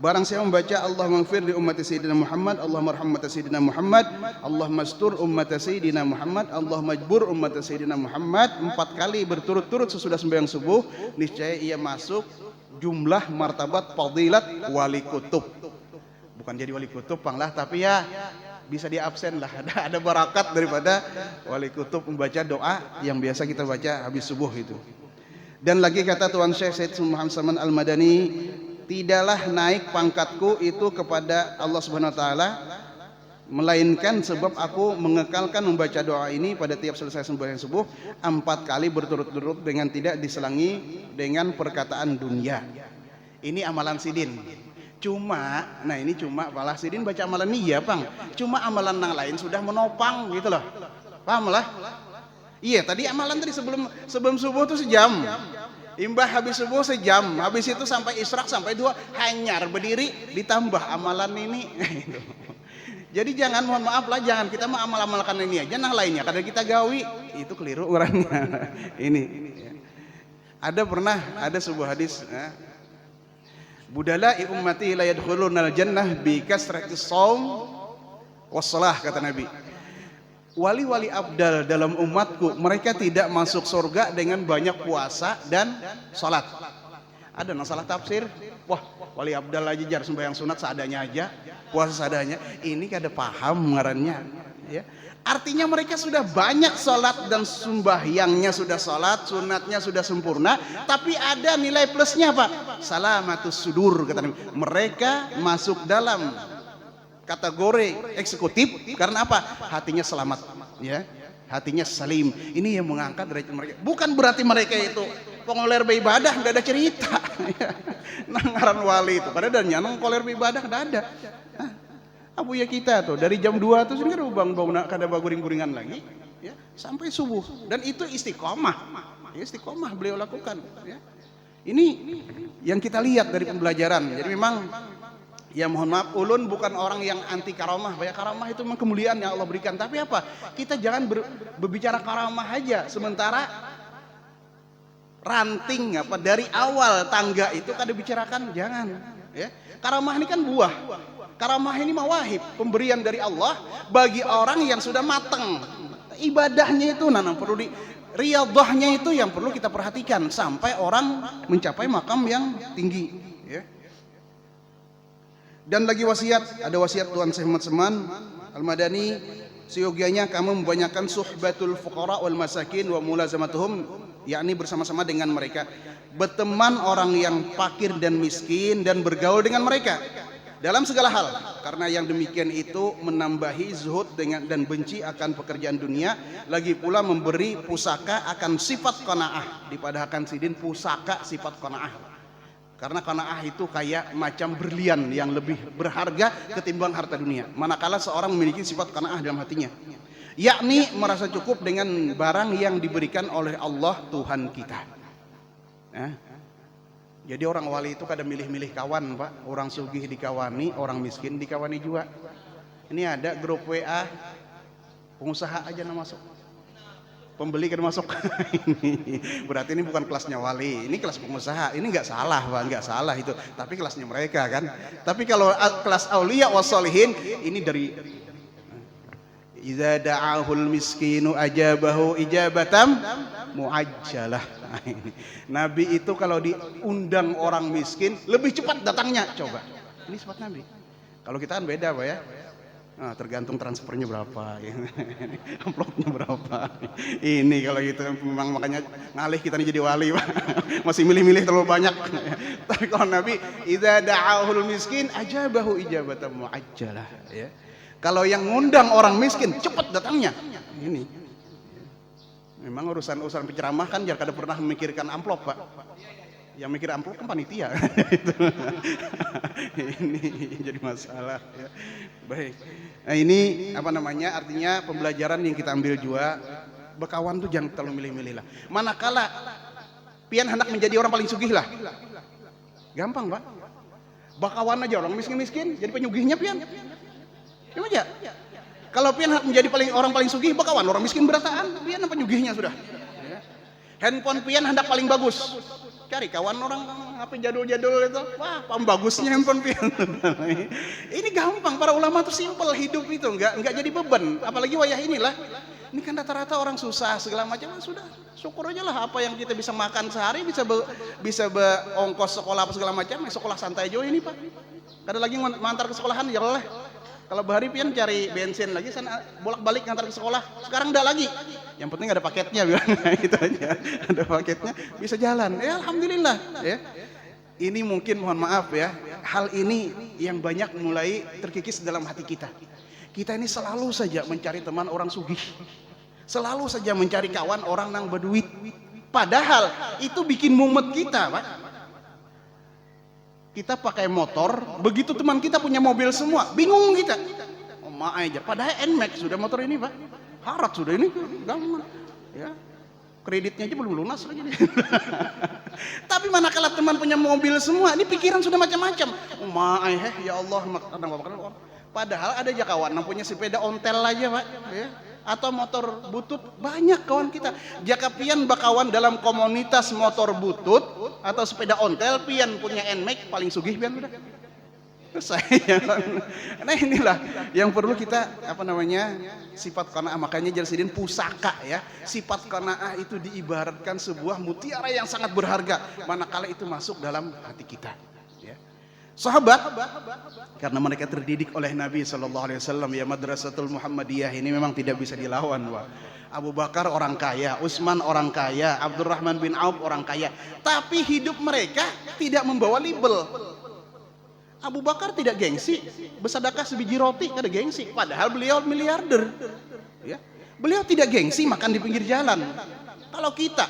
barang saya membaca Allahumma ighfir li ummati sayyidina Muhammad, Allahumma arham ummati sayyidina Muhammad, Allahumma astur ummati sayyidina Muhammad, Allahumma ajbur ummati sayyidina Muhammad 4 kali berturut-turut sesudah sembahyang subuh, niscaya ia masuk jumlah martabat fadilat wali kutub. Bukan jadi wali kutub panglah, tapi ya bisa di absen lah, ada barakat daripada wali kutub membaca doa yang biasa kita baca habis subuh itu. Dan lagi kata Tuan Syekh Said Muhammad Saman Al-Madani, tidaklah naik pangkatku itu kepada Allah Subhanahu wa taala melainkan sebab aku mengekalkan membaca doa ini pada tiap selesai sembahyang subuh 4 kali berturut-turut dengan tidak diselangi dengan perkataan dunia. Ini amalan Sidin. Cuma, nah ini cuma malah Sidin baca amalan ini ya, Bang. Cuma amalan yang lain sudah menopang gitu loh. Paham lah? Iya, tadi amalan tadi sebelum subuh tuh sejam. Imbah habis subuh sejam, habis itu sampai isyraq sampai 2 hanyar berdiri ditambah amalan ini. Jadi jangan, mohon maaf lah, jangan kita mau amal-amalkan ini aja, nah lainnya kadang kita gawi itu keliru orangnya. Ini ada sebuah hadis, budala'i ummati la yadkhulunal jannah bi kasratis shaum wassalah, kata Nabi. Wali-wali abdal dalam umatku mereka tidak masuk surga dengan banyak puasa dan salat. Ada yang salah tafsir, wah wali abdal aja jar sembahyang sunat seadanya aja, puasa seadanya. Ini kada paham ngarannya ya. Artinya mereka sudah banyak salat dan sembahyangnya sudah salat, sunatnya sudah sempurna, tapi ada nilai plusnya Pak, salamatus sudur, kata Nabi. Mereka masuk dalam kategori eksekutif karena apa? Hatinya selamat ya, hatinya salim. Ini yang mengangkat derajat mereka. Bukan berarti mereka itu pengoler beribadah nggak ada cerita ya. Ngaran wali itu padahal dan nyanong koler beribadah nggak ada. Abu ya kita tuh dari jam 2 tuh sendiri bang nak kada baguring-guringan lagi ya sampai subuh, dan itu istiqomah ya, istiqomah beliau lakukan ya. Ini yang kita lihat dari pembelajaran. Jadi memang ya mohon maaf, ulun bukan orang yang anti karamah. Banyak karamah itu memang kemuliaan yang Allah berikan. Tapi apa? Kita jangan berbicara karamah aja. Sementara ranting apa dari awal tangga itu kada bicarakan, jangan. Ya. Karamah ini kan buah. Karamah ini mawahib, pemberian dari Allah bagi orang yang sudah matang. Ibadahnya itu perlu riyadhahnya itu yang perlu kita perhatikan sampai orang mencapai makam yang tinggi. Ya. Dan lagi wasiat, ada wasiat Tuan Syekh Muhammad Saman Al-Madani, seyogianya kamu membanyakan suhbatul fuqara wal masakin wa mulazamatuhum, yakni bersama-sama dengan mereka, berteman orang yang fakir dan miskin dan bergaul dengan mereka dalam segala hal, karena yang demikian itu menambahi zuhud dan benci akan pekerjaan dunia, lagi pula memberi pusaka akan sifat qanaah, dipadahkan sidin pusaka sifat qanaah. Karena qanaah itu kayak macam berlian yang lebih berharga ketimbang harta dunia. Manakala seorang memiliki sifat qanaah dalam hatinya, yakni merasa cukup dengan barang yang diberikan oleh Allah Tuhan kita. Jadi orang wali itu kadang milih-milih kawan, Pak. Orang sugih dikawani, orang miskin dikawani juga. Ini ada grup WA, pengusaha aja yang masuk, pembeli kan masuk. Berarti ini bukan kelasnya wali, ini kelas pengusaha. Ini nggak salah, Pak, nggak salah itu. Tapi kelasnya mereka kan. Tapi kalau kelas aulia wassalihin, ini dari idza da'ahul miskinu ajabahu ijabatam muajjalah. Nabi itu kalau diundang orang miskin lebih cepat datangnya. Coba, ini sifat Nabi. Kalau kita kan beda, Pak ya. Nah, tergantung transfernya berapa, amplopnya berapa. Ini kalau gitu memang makanya ngalih kita nih jadi wali, Pak. Masih milih-milih terlalu banyak. Tapi kalau Nabi idza da'ahul miskin ajabahu ijabatan muajjalah, ya. Kalau yang ngundang orang miskin cepat datangnya. Ini memang urusan penceramah kan jangan kada pernah memikirkan amplop, Pak. Yang mikir amplop kan panitia. Ini jadi masalah, ya. Baik. Nah, ini apa namanya? Artinya pembelajaran yang kita ambil juga, berkawan tuh jangan terlalu milih-milih lah. Manakala pian hendak menjadi orang paling sugih lah, gampang, Pak. Berkawan aja orang miskin-miskin, jadi penyugihnya pian. Gimana aja? Kalau pian hendak menjadi orang paling sugih, berkawan orang miskin berataan, pian penyugihnya sudah. Handphone pian hendak paling bagus, cari kawan orang HP jadul-jadul itu, wah paling bagusnya handphone pian. Ini gampang, para ulama tuh simpel hidup itu, nggak jadi beban. Apalagi wayah inilah, ini kan rata-rata orang susah segala macam, sudah syukur aja lah apa yang kita bisa makan sehari, bisa ongkos sekolah apa segala macam, sekolah santai aja ini, Pak. Kada lagi mantar ke sekolahan ya lah. Kalau bahari pian cari bensin lagi sana bolak-balik ngantar ke sekolah. Sekarang enggak lagi. Yang penting ada paketnya, gitu aja. Ada paketnya bisa jalan. Ya alhamdulillah, ya. Ini mungkin mohon maaf ya, hal ini yang banyak mulai terkikis dalam hati kita. Kita ini selalu saja mencari teman orang sugih. Selalu saja mencari kawan orang nang berduit. Padahal itu bikin mumet kita, Pak. Kita pakai motor, begitu teman kita punya mobil semua, bingung kita. Oh, maaf aja. Padahal NMAX sudah motor ini, Pak. Harat sudah ini, gampang. Ya. Kreditnya aja belum lunas lagi. Tapi manakala teman punya mobil semua, ini pikiran sudah macam-macam. Oh, maaf ya Allah, padahal ada aja kawan yang punya sepeda ontel aja, Pak. Ya. Atau motor butut, banyak kawan kita. Jika pian bakawan dalam komunitas motor butut atau sepeda ontel, pian punya NMAX paling sugih pian udah. Saya. Nah inilah yang perlu kita apa namanya, sifat qanaah. Makanya Jalsidin pusaka ya. Sifat qanaah itu diibaratkan sebuah mutiara yang sangat berharga manakala itu masuk dalam hati kita. Sahabat, karena mereka terdidik oleh Nabi SAW, ya Madrasatul Muhammadiyah ini memang tidak bisa dilawan, Pak. Abu Bakar orang kaya, Utsman orang kaya, Abdurrahman bin Auf orang kaya, tapi hidup mereka tidak membawa label. Abu Bakar tidak gengsi, bersedekah sebiji roti kada gengsi, padahal beliau miliarder. Ya. Beliau tidak gengsi makan di pinggir jalan. Kalau kita,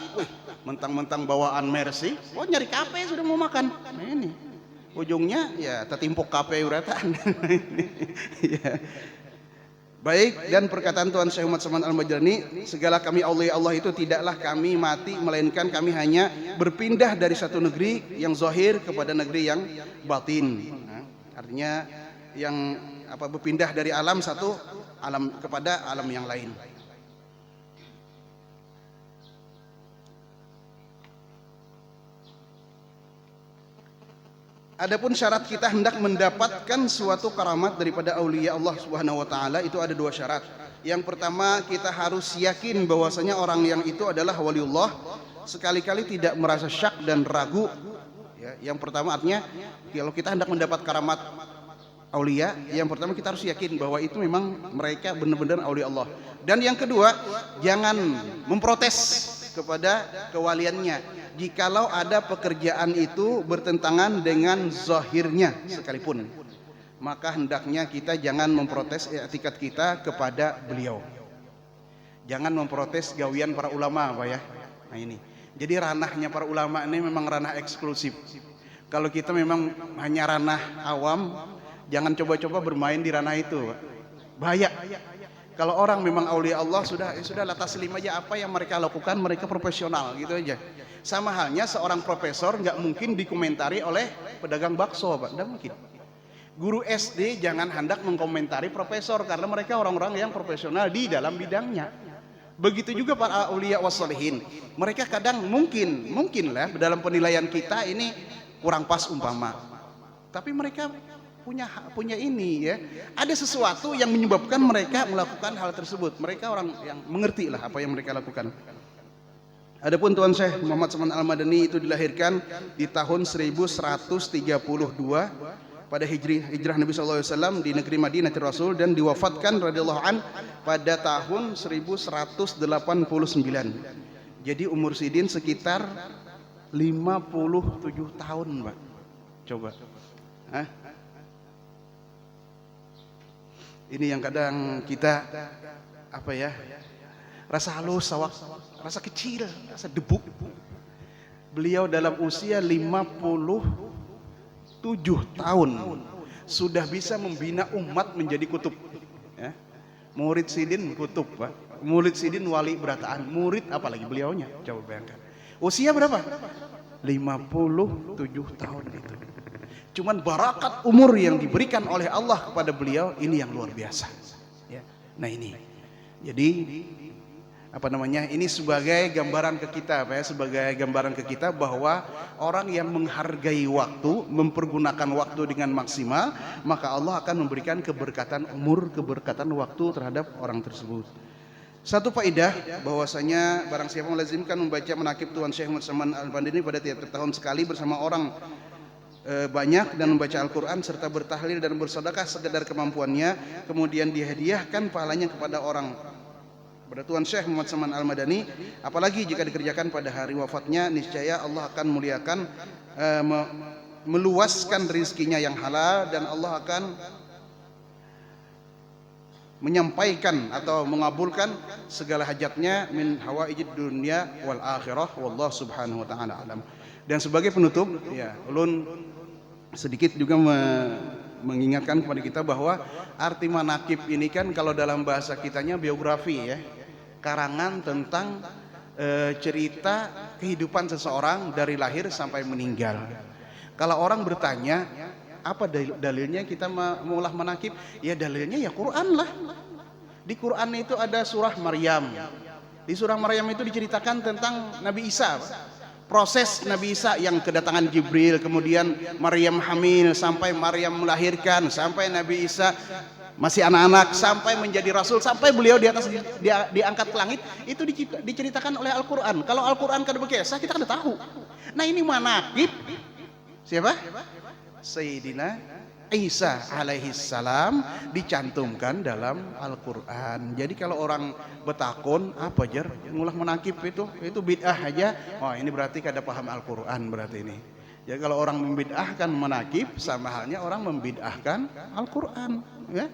mentang-mentang bawaan Mercy, nyari kafe sudah mau makan. Nah ini. Ujungnya ya tertimpuk KPU rataan. Ya. Baik, dan perkataan Tuan Syekh Muhammad Saman Al-Majlani, segala kami Allah itu tidaklah kami mati, melainkan kami hanya berpindah dari satu negeri yang zahir kepada negeri yang batin. Nah, artinya yang berpindah dari alam satu alam kepada alam yang lain. Adapun syarat kita hendak mendapatkan suatu karamat daripada aulia Allah Subhanahu wa taala itu ada dua syarat. Yang pertama, kita harus yakin bahwasanya orang yang itu adalah waliullah, sekali-kali tidak merasa syak dan ragu. Ya, yang pertama artinya kalau kita hendak mendapat karamat aulia, yang pertama kita harus yakin bahwa itu memang mereka benar-benar aulia Allah. Dan yang kedua, jangan memprotes kepada kewaliannya jikalau ada pekerjaan itu bertentangan dengan zahirnya sekalipun, maka hendaknya kita jangan memprotes i'tikad kita kepada beliau. Jangan memprotes gawian para ulama, Pak ya. Nah ini. Jadi ranahnya para ulama ini memang ranah eksklusif. Kalau kita memang hanya ranah awam, jangan coba-coba bermain di ranah itu, Pak. Bahaya. Kalau orang memang aulia Allah sudah taslim aja, apa yang mereka lakukan mereka profesional gitu aja. Sama halnya seorang profesor nggak mungkin dikomentari oleh pedagang bakso, Pak. Nggak mungkin. Guru SD jangan hendak mengkomentari profesor karena mereka orang-orang yang profesional di dalam bidangnya. Begitu juga para aulia wassalihin. Mereka kadang mungkin lah dalam penilaian kita ini kurang pas umpama. Tapi mereka punya ini ya. Ada sesuatu yang menyebabkan mereka melakukan hal tersebut. Mereka orang yang mengerti lah apa yang mereka lakukan. Adapun Tuan Syekh Muhammad Saman Al-Madani itu dilahirkan di tahun 1132 pada hijrah Nabi SAW di negeri Madinah Rasul, dan diwafatkan radhiyallahu an pada tahun 1189. Jadi umur Sidin sekitar 57 tahun, Pak. Coba. Hah? Ini yang kadang kita apa ya? Rasa halus, rasa kecil, rasa debu. Beliau dalam usia 57 tahun sudah bisa membina umat menjadi kutub ya. Murid Sidin kutub, Pak. Murid Sidin wali berataan, murid apalagi beliaunya. Coba bayangkan. Usia berapa? 57 tahun itu. Cuman barakat umur yang diberikan oleh Allah kepada beliau ini yang luar biasa ya. Nah ini. Jadi ini sebagai gambaran ke kita, Pak ya, sebagai gambaran ke kita bahwa orang yang menghargai waktu, mempergunakan waktu dengan maksimal, maka Allah akan memberikan keberkatan umur, keberkatan waktu terhadap orang tersebut. Satu faedah bahwasanya barang siapa melazimkan membaca manaqib Tuan Syekh Muhammad Saman Al-Madani pada tiap tahun sekali bersama orang banyak dan membaca Al-Quran serta bertahlil dan bersedekah sekedar kemampuannya, kemudian dihadiahkan pahalanya kepada orang pada Tuan Syekh Muhammad Saman Al-Madani, apalagi jika dikerjakan pada hari wafatnya, niscaya Allah akan muliakan, meluaskan rizkinya yang halal, dan Allah akan menyampaikan atau mengabulkan segala hajatnya min hawaijid dunya wal akhirah, wallahu subhanahu wa ta'ala alam. Dan sebagai penutup ya, ulun sedikit juga mengingatkan kepada kita bahwa arti manaqib ini kan kalau dalam bahasa kitanya biografi ya, karangan tentang cerita kehidupan seseorang dari lahir sampai meninggal. Kalau orang bertanya apa dalilnya kita mengulah manaqib, ya dalilnya ya Quran lah. Di Quran itu ada surah Maryam. Di surah Maryam itu diceritakan tentang Nabi Isa, proses Nabi Isa yang kedatangan Jibril, kemudian Maryam hamil, sampai Maryam melahirkan, sampai Nabi Isa masih anak-anak, sampai menjadi rasul, sampai beliau di atas diangkat ke langit. Itu diceritakan oleh Al-Quran. Kalau Al-Quran kada bekesah kita kada tahu. Nah ini manaqib siapa? Sayyidina Isa alaihi salam dicantumkan dalam Al-Quran. Jadi kalau orang betakon apa jar ngulah manaqib itu bid'ah aja, oh ini berarti kada paham Al-Quran berarti ini. Jadi kalau orang membid'ahkan manaqib sama halnya orang membid'ahkan Al-Quran ya.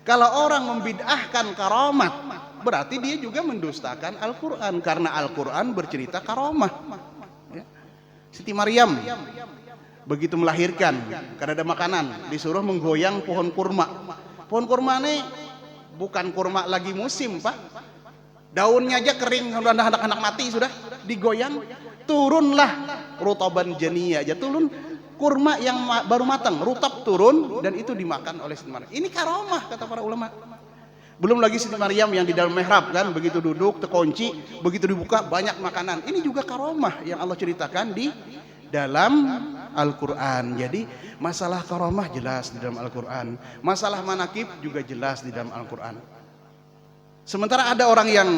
Kalau orang membid'ahkan karamat berarti dia juga mendustakan Al-Quran, karena Al-Quran bercerita karamah ya. Siti Maryam begitu melahirkan karena ada makanan disuruh menggoyang pohon kurma. Pohon kurma ini bukan kurma lagi musim, Pak. Daunnya aja kering, sudah anak-anak mati sudah digoyang, turunlah rutaban janiya aja, turun kurma yang baru matang, rutab turun, dan itu dimakan oleh Siti Maryam. Ini karamah kata para ulama. Belum lagi Siti Maryam yang di dalam mihrab kan, begitu duduk terkunci, begitu dibuka banyak makanan. Ini juga karamah yang Allah ceritakan di dalam Al-Quran. Jadi masalah karamah jelas di dalam Al-Quran, masalah manaqib juga jelas di dalam Al-Quran. Sementara ada orang yang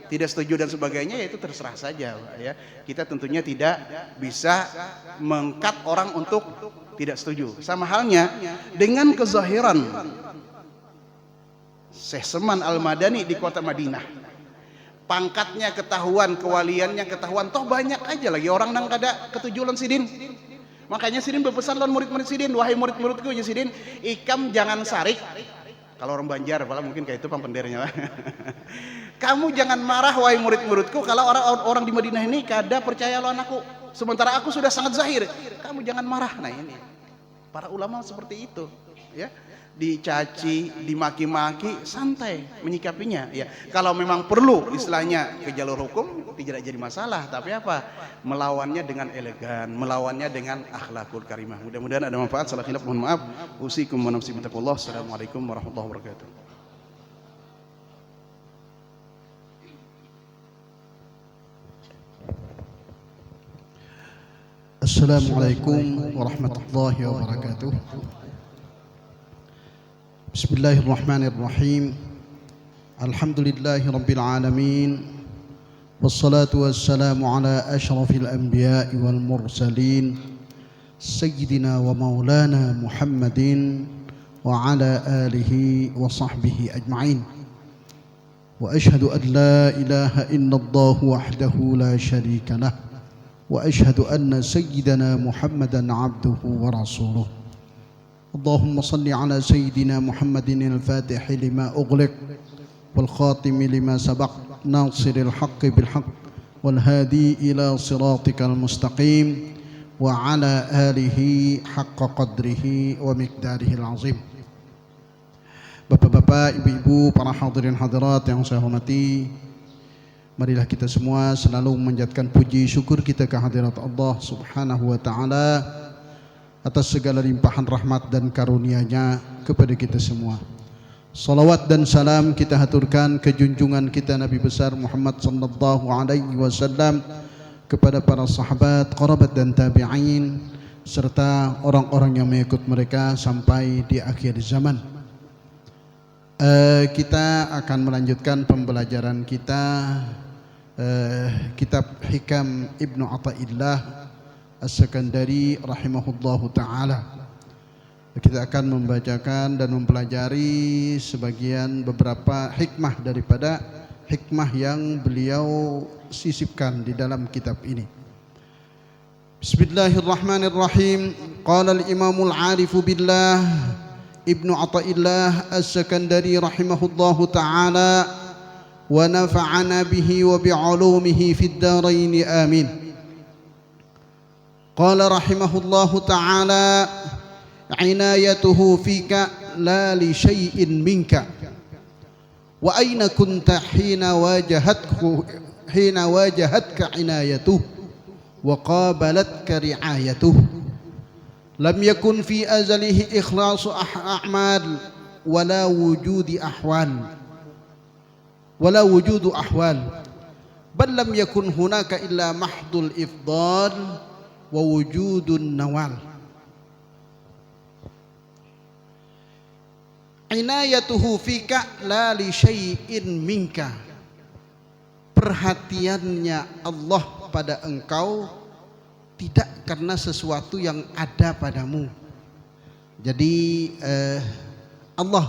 tidak setuju dan sebagainya, ya itu terserah saja ya. Kita tentunya tidak bisa mengkat orang untuk tidak setuju. Sama halnya dengan kezahiran Syekh Seman Al-Madani di kota Madinah. Pangkatnya ketahuan, kewaliannya ketahuan, toh banyak aja lagi orang nang kada ketujuan Sidin. Makanya Sidin berpesan lawan murid-murid Sidin, wahai murid-muridku ya Sidin, ikam jangan sarik. Kalau orang Banjar, malah mungkin kayak itu pampendernya. Kamu jangan marah wahai murid-muridku kalau orang di Madinah ini kada percaya lawan aku. Sementara aku sudah sangat zahir. Kamu jangan marah. Nah ini para ulama seperti itu, ya. Dicaci, dimaki-maki, santai menyikapinya. Ya, kalau memang perlu istilahnya ke jalur hukum tidak jadi masalah. Tapi apa? Melawannya dengan elegan, melawannya dengan akhlakul karimah. Mudah-mudahan ada manfaat. Salah khilaf mohon maaf. Usikum wa nafsi bittaqullah. Assalamualaikum warahmatullahi wabarakatuh. Assalamualaikum warahmatullahi wabarakatuh. Bismillahirrahmanirrahim. Alhamdulillahi rabbil alamin. Wassalatu wassalamu ala ashrafil anbiya'i wal mursalin sayyidina wa maulana Muhammadin wa ala alihi wa sahbihi ajma'in. Wa ashhadu an la ilaha illallah wahdahu la syarika lah. Wa ashhadu anna sayyidana Muhammadan abduhu wa rasuluh. اللهم صل على سيدنا محمد الفاتح لما أغلق والخاتم لما سبق ناصر الحق بالحق والهادي إلى صراطك المستقيم وعلى آله حق قدره ومقداره العظيم. Bapak-bapak, ibu-ibu, para hadirin hadirat yang saya hormati, marilah kita semua selalu menjadikan puji syukur kita kehadirat Allah Subhanahu wa taala atas segala limpahan rahmat dan karunia-Nya kepada kita semua. Salawat dan salam kita haturkan ke junjungan kita Nabi besar Muhammad sallallahu alaihi wasallam, kepada para sahabat, qarabat dan tabi'in serta orang-orang yang mengikut mereka sampai di akhir zaman. Kita akan melanjutkan pembelajaran kita kitab Hikam Ibnu Athaillah As-Sakandari rahimahullahu ta'ala. Kita akan membacakan dan mempelajari sebagian beberapa hikmah daripada hikmah yang beliau sisipkan di dalam kitab ini. Bismillahirrahmanirrahim. Qala al-imamul arifu billah Ibnu Athaillah As-Sakandari rahimahullahu ta'ala wa nafa'ana bihi wa bi'ulumihi fid darain amin. قال رحمه الله تعالى عنايته فيك لا لشيء منك وأين كنت حين واجهتك عنايته وقابلتك رعايته لم يكن في أزله إخلاص أعمال ولا وجود أحوال بل لم يكن هناك إلا محض الإفضال wa wujudun nawal. Inayatuhu fika la li syai'in minka. Perhatiannya Allah pada engkau tidak karena sesuatu yang ada padamu. Jadi Allah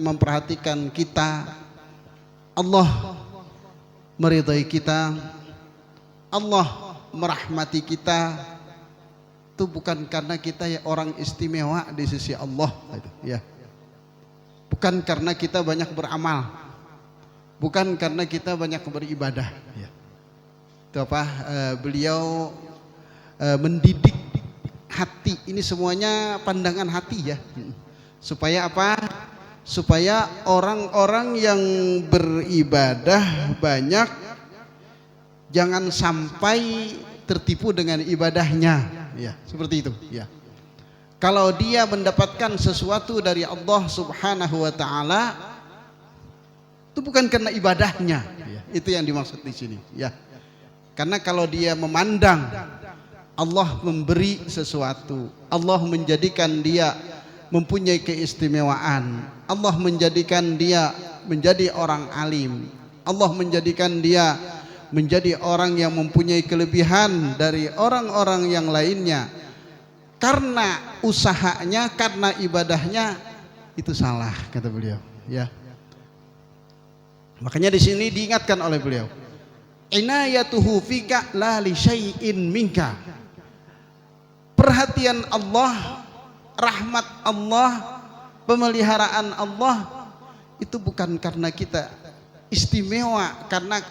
memperhatikan kita, Allah meridai kita, Allah merahmati kita, itu bukan karena kita ya orang istimewa di sisi Allah, ya. Bukan karena kita banyak beramal, bukan karena kita banyak beribadah, ya. Itu apa? Beliau mendidik hati. Ini semuanya pandangan hati, ya. Supaya apa? Supaya orang-orang yang beribadah banyak jangan sampai tertipu dengan ibadahnya, ya, seperti itu, ya. Kalau dia mendapatkan sesuatu dari Allah Subhanahu wa taala, itu bukan karena ibadahnya, ya. Itu yang dimaksud di sini, ya. Karena kalau dia memandang Allah memberi sesuatu, Allah menjadikan dia mempunyai keistimewaan, Allah menjadikan dia menjadi orang alim, Allah menjadikan dia menjadi orang yang mempunyai kelebihan dari orang-orang yang lainnya karena usahanya, karena ibadahnya, itu salah, kata beliau, ya. Makanya di sini diingatkan oleh beliau, inayatuhu fika la li syai'in minka. Perhatian Allah, rahmat Allah, pemeliharaan Allah itu bukan karena kita istimewa, karena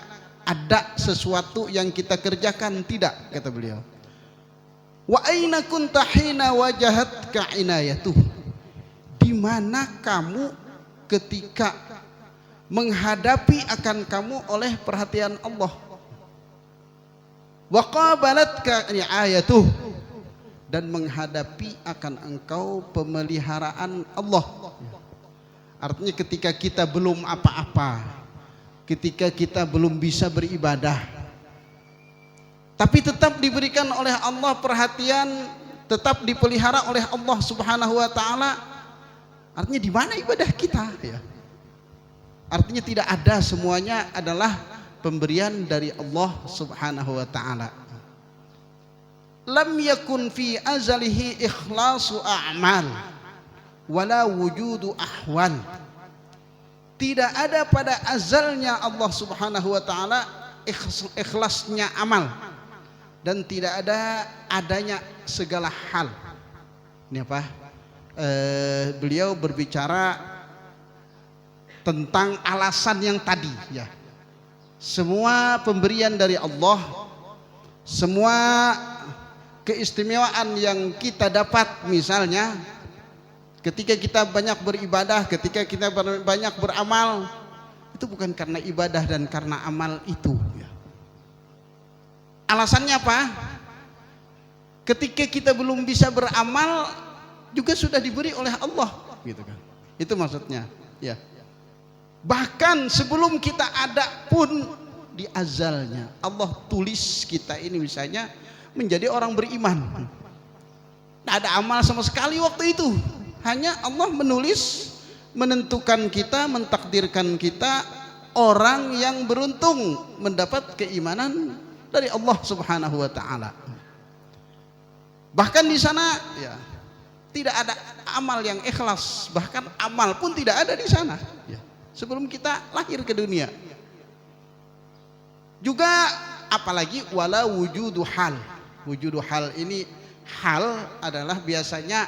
ada sesuatu yang kita kerjakan, tidak, kata beliau. Wa aina kunta hina wajahatka inayatuh. Di mana kamu ketika menghadapi akan kamu oleh perhatian Allah. Wa qabalatka riayatuh, dan menghadapi akan engkau pemeliharaan Allah. Artinya ketika kita belum apa-apa, ketika kita belum bisa beribadah, tapi tetap diberikan oleh Allah perhatian, tetap dipelihara oleh Allah Subhanahu wa taala. Artinya di mana ibadah kita, ya. Artinya tidak ada, semuanya adalah pemberian dari Allah Subhanahu wa taala. Lam yakun fi azalihi ikhlasu a'mal wala wujudu ahwal. Tidak ada pada azalnya Allah Subhanahu wa taala ikhlasnya amal, dan tidak ada adanya segala hal. Ini apa? Beliau berbicara tentang alasan yang tadi, ya. Semua pemberian dari Allah, semua keistimewaan yang kita dapat, misalnya ketika kita banyak beribadah, ketika kita banyak beramal, itu bukan karena ibadah dan karena amal itu, ya. Alasannya apa? Ketika kita belum bisa beramal juga sudah diberi oleh Allah, gitu kan. Itu maksudnya, ya. Bahkan sebelum kita ada pun di azalnya Allah tulis kita ini misalnya menjadi orang beriman. Tidak ada amal sama sekali waktu itu. Hanya Allah menulis, menentukan kita, mentakdirkan kita orang yang beruntung mendapat keimanan dari Allah Subhanahu wa taala. Bahkan di sana, ya, tidak ada amal yang ikhlas, bahkan amal pun tidak ada di sana, ya, sebelum kita lahir ke dunia. Juga apalagi wala wujudu hal. Wujudu hal ini, hal adalah biasanya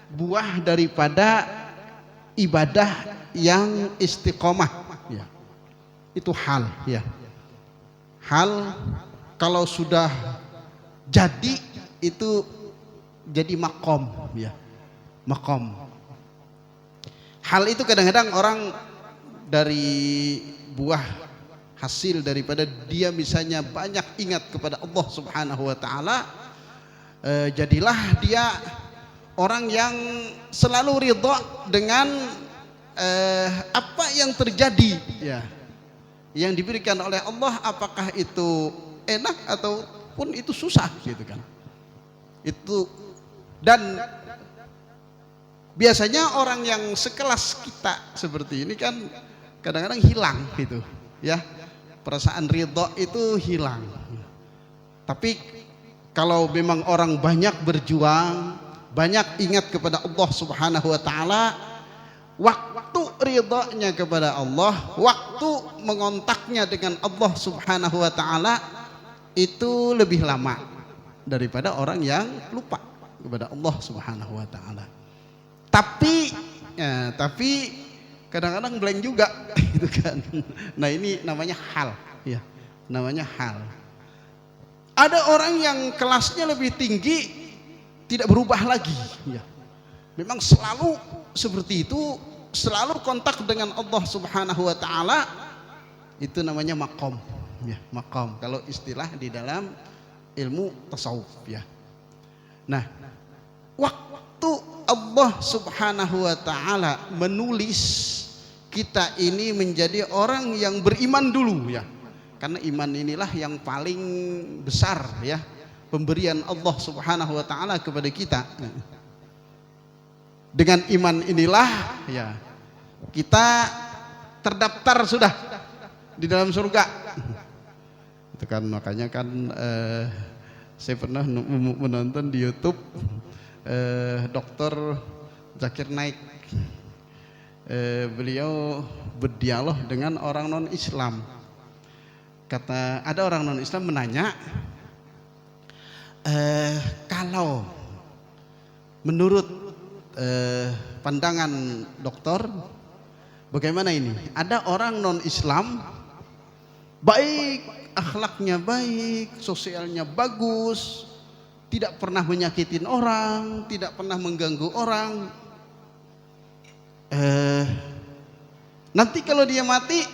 buah daripada ibadah yang istiqomah, ya. Itu hal, ya. Hal kalau sudah jadi itu jadi makom, ya. Makom. Hal itu kadang-kadang orang dari buah hasil daripada dia misalnya banyak ingat kepada Allah Subhanahu wa taala, jadilah dia orang yang selalu ridha dengan apa yang terjadi, ya, yang diberikan oleh Allah, apakah itu enak ataupun itu susah, gitu kan. Itu, dan biasanya orang yang sekelas kita seperti ini kan kadang-kadang hilang, gitu, ya. Perasaan ridha itu hilang. Tapi kalau memang orang banyak berjuang, banyak ingat kepada Allah Subhanahu wa taala, waktu ridhanya kepada Allah, waktu mengontaknya dengan Allah Subhanahu wa taala itu lebih lama daripada orang yang lupa kepada Allah Subhanahu wa taala. Tapi kadang-kadang blank juga, gitu kan. Nah, ini namanya hal, ya. Namanya hal. Ada orang yang kelasnya lebih tinggi tidak berubah lagi, ya. Memang selalu seperti itu, selalu kontak dengan Allah Subhanahu wa taala. Itu namanya maqam, ya, maqam kalau istilah di dalam ilmu tasawuf, ya. Nah, waktu Allah Subhanahu wa taala menulis kita ini menjadi orang yang beriman dulu, ya. Karena iman inilah yang paling besar, ya, pemberian Allah Subhanahu wa taala kepada kita. Dengan iman inilah, ya, kita terdaftar sudah di dalam surga. Itu kan makanya kan saya pernah menonton di YouTube Dr. Zakir Naik. Beliau berdialog dengan orang non Islam. Ada orang non Islam menanya, kalau menurut pandangan dokter, bagaimana ini? Ada orang non Islam baik, akhlaknya baik, sosialnya bagus, tidak pernah menyakitin orang, tidak pernah mengganggu orang. Nanti kalau dia mati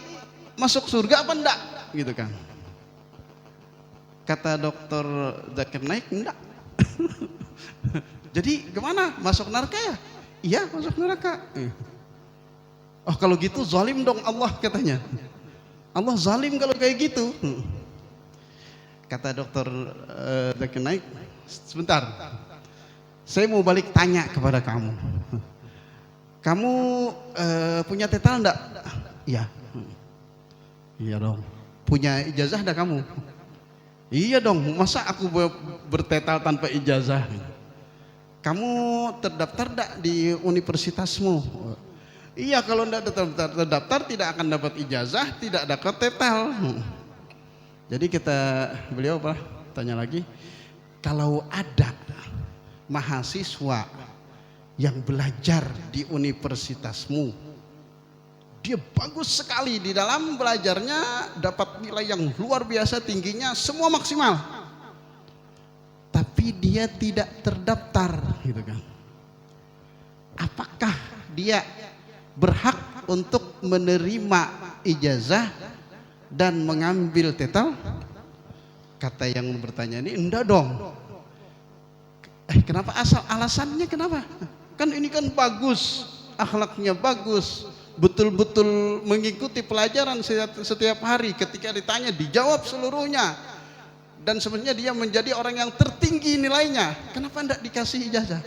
masuk surga apa enggak? Gitu kan. Kata dokter Zakir Naik, enggak. Jadi gimana? Masuk neraka ya? Iya, masuk neraka. Oh kalau gitu zalim dong Allah, katanya. Allah zalim kalau kayak gitu. Kata dokter Zakir Naik, sebentar, saya mau balik tanya kepada kamu. Kamu punya tetal enggak? Iya. Iya dong. Punya ijazah enggak kamu? Iya dong. Masa aku bertetal tanpa ijazah? Kamu terdaftar enggak di universitasmu? Iya, kalau enggak terdaftar tidak akan dapat ijazah, tidak dapat tetal. Jadi beliau apa? Tanya lagi, kalau ada mahasiswa yang belajar di universitasmu, dia bagus sekali di dalam belajarnya, dapat nilai yang luar biasa tingginya, semua maksimal, tapi dia tidak terdaftar, gitu kan? Apakah dia berhak untuk menerima ijazah dan mengambil tetal? Kata yang bertanya ini, enggak dong. Kenapa? Alasannya kenapa? Kan ini kan bagus, akhlaknya bagus, betul-betul mengikuti pelajaran setiap hari, ketika ditanya dijawab seluruhnya, dan sebenarnya dia menjadi orang yang tertinggi nilainya, kenapa tidak dikasih ijazah?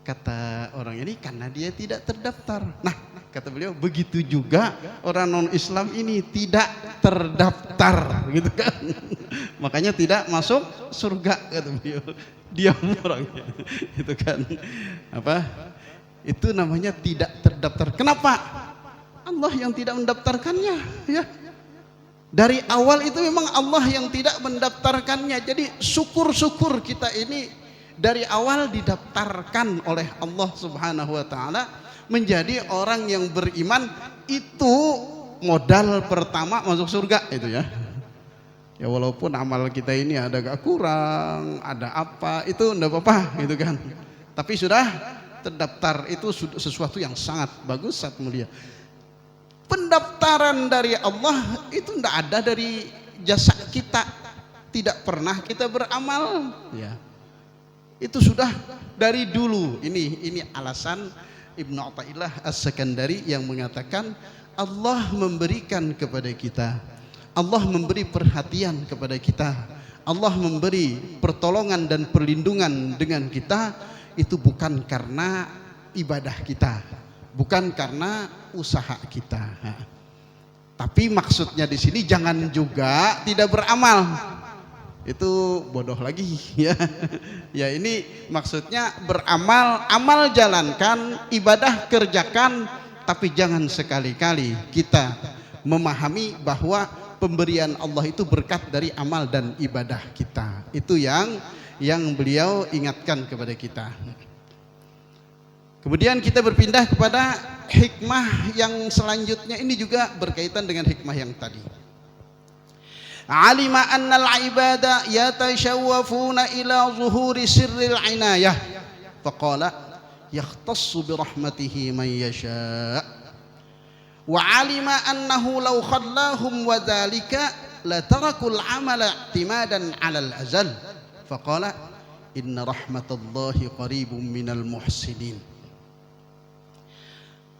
Kata orang ini, karena dia tidak terdaftar. Nah, kata beliau, begitu juga orang non Islam ini tidak terdaftar, gitu kan? Makanya tidak masuk surga, kata beliau. Diam orangnya, itu kan apa? Itu namanya tidak terdaftar. Kenapa? Allah yang tidak mendaftarkannya, ya. Dari awal itu memang Allah yang tidak mendaftarkannya. Jadi syukur-syukur kita ini dari awal didaftarkan oleh Allah Subhanahu wa taala menjadi orang yang beriman. Itu modal pertama masuk surga itu, ya. Ya walaupun amal kita ini ada agak kurang, ada apa, itu enggak apa-apa gitu kan. Tapi sudah terdaftar, itu sesuatu yang sangat bagus, sangat mulia. Pendaftaran dari Allah itu enggak ada dari jasa kita. Tidak pernah kita beramal, ya. Itu sudah dari dulu. Ini alasan Ibnu Athaillah As-Sakandari yang mengatakan Allah memberikan kepada kita, Allah memberi perhatian kepada kita, Allah memberi pertolongan dan perlindungan dengan kita, itu bukan karena ibadah kita, bukan karena usaha kita. Tapi maksudnya di sini jangan juga tidak beramal, itu bodoh lagi, ya. Ya ini maksudnya beramal, amal jalankan, ibadah kerjakan, tapi jangan sekali-kali kita memahami bahwa pemberian Allah itu berkat dari amal dan ibadah kita. Itu yang beliau ingatkan kepada kita. Kemudian kita berpindah kepada hikmah yang selanjutnya, ini juga berkaitan dengan hikmah yang tadi. Alima annal ibada yatashawwafuna ila zuhuri sirril inayah faqala yakhtassu bi rahmatihi man yasha' wa alima annahu law khallahum wa dhalika la tarakul amala i'timadan 'ala al-azal faqala inna rahmatallahi qaribun minal muhsinin.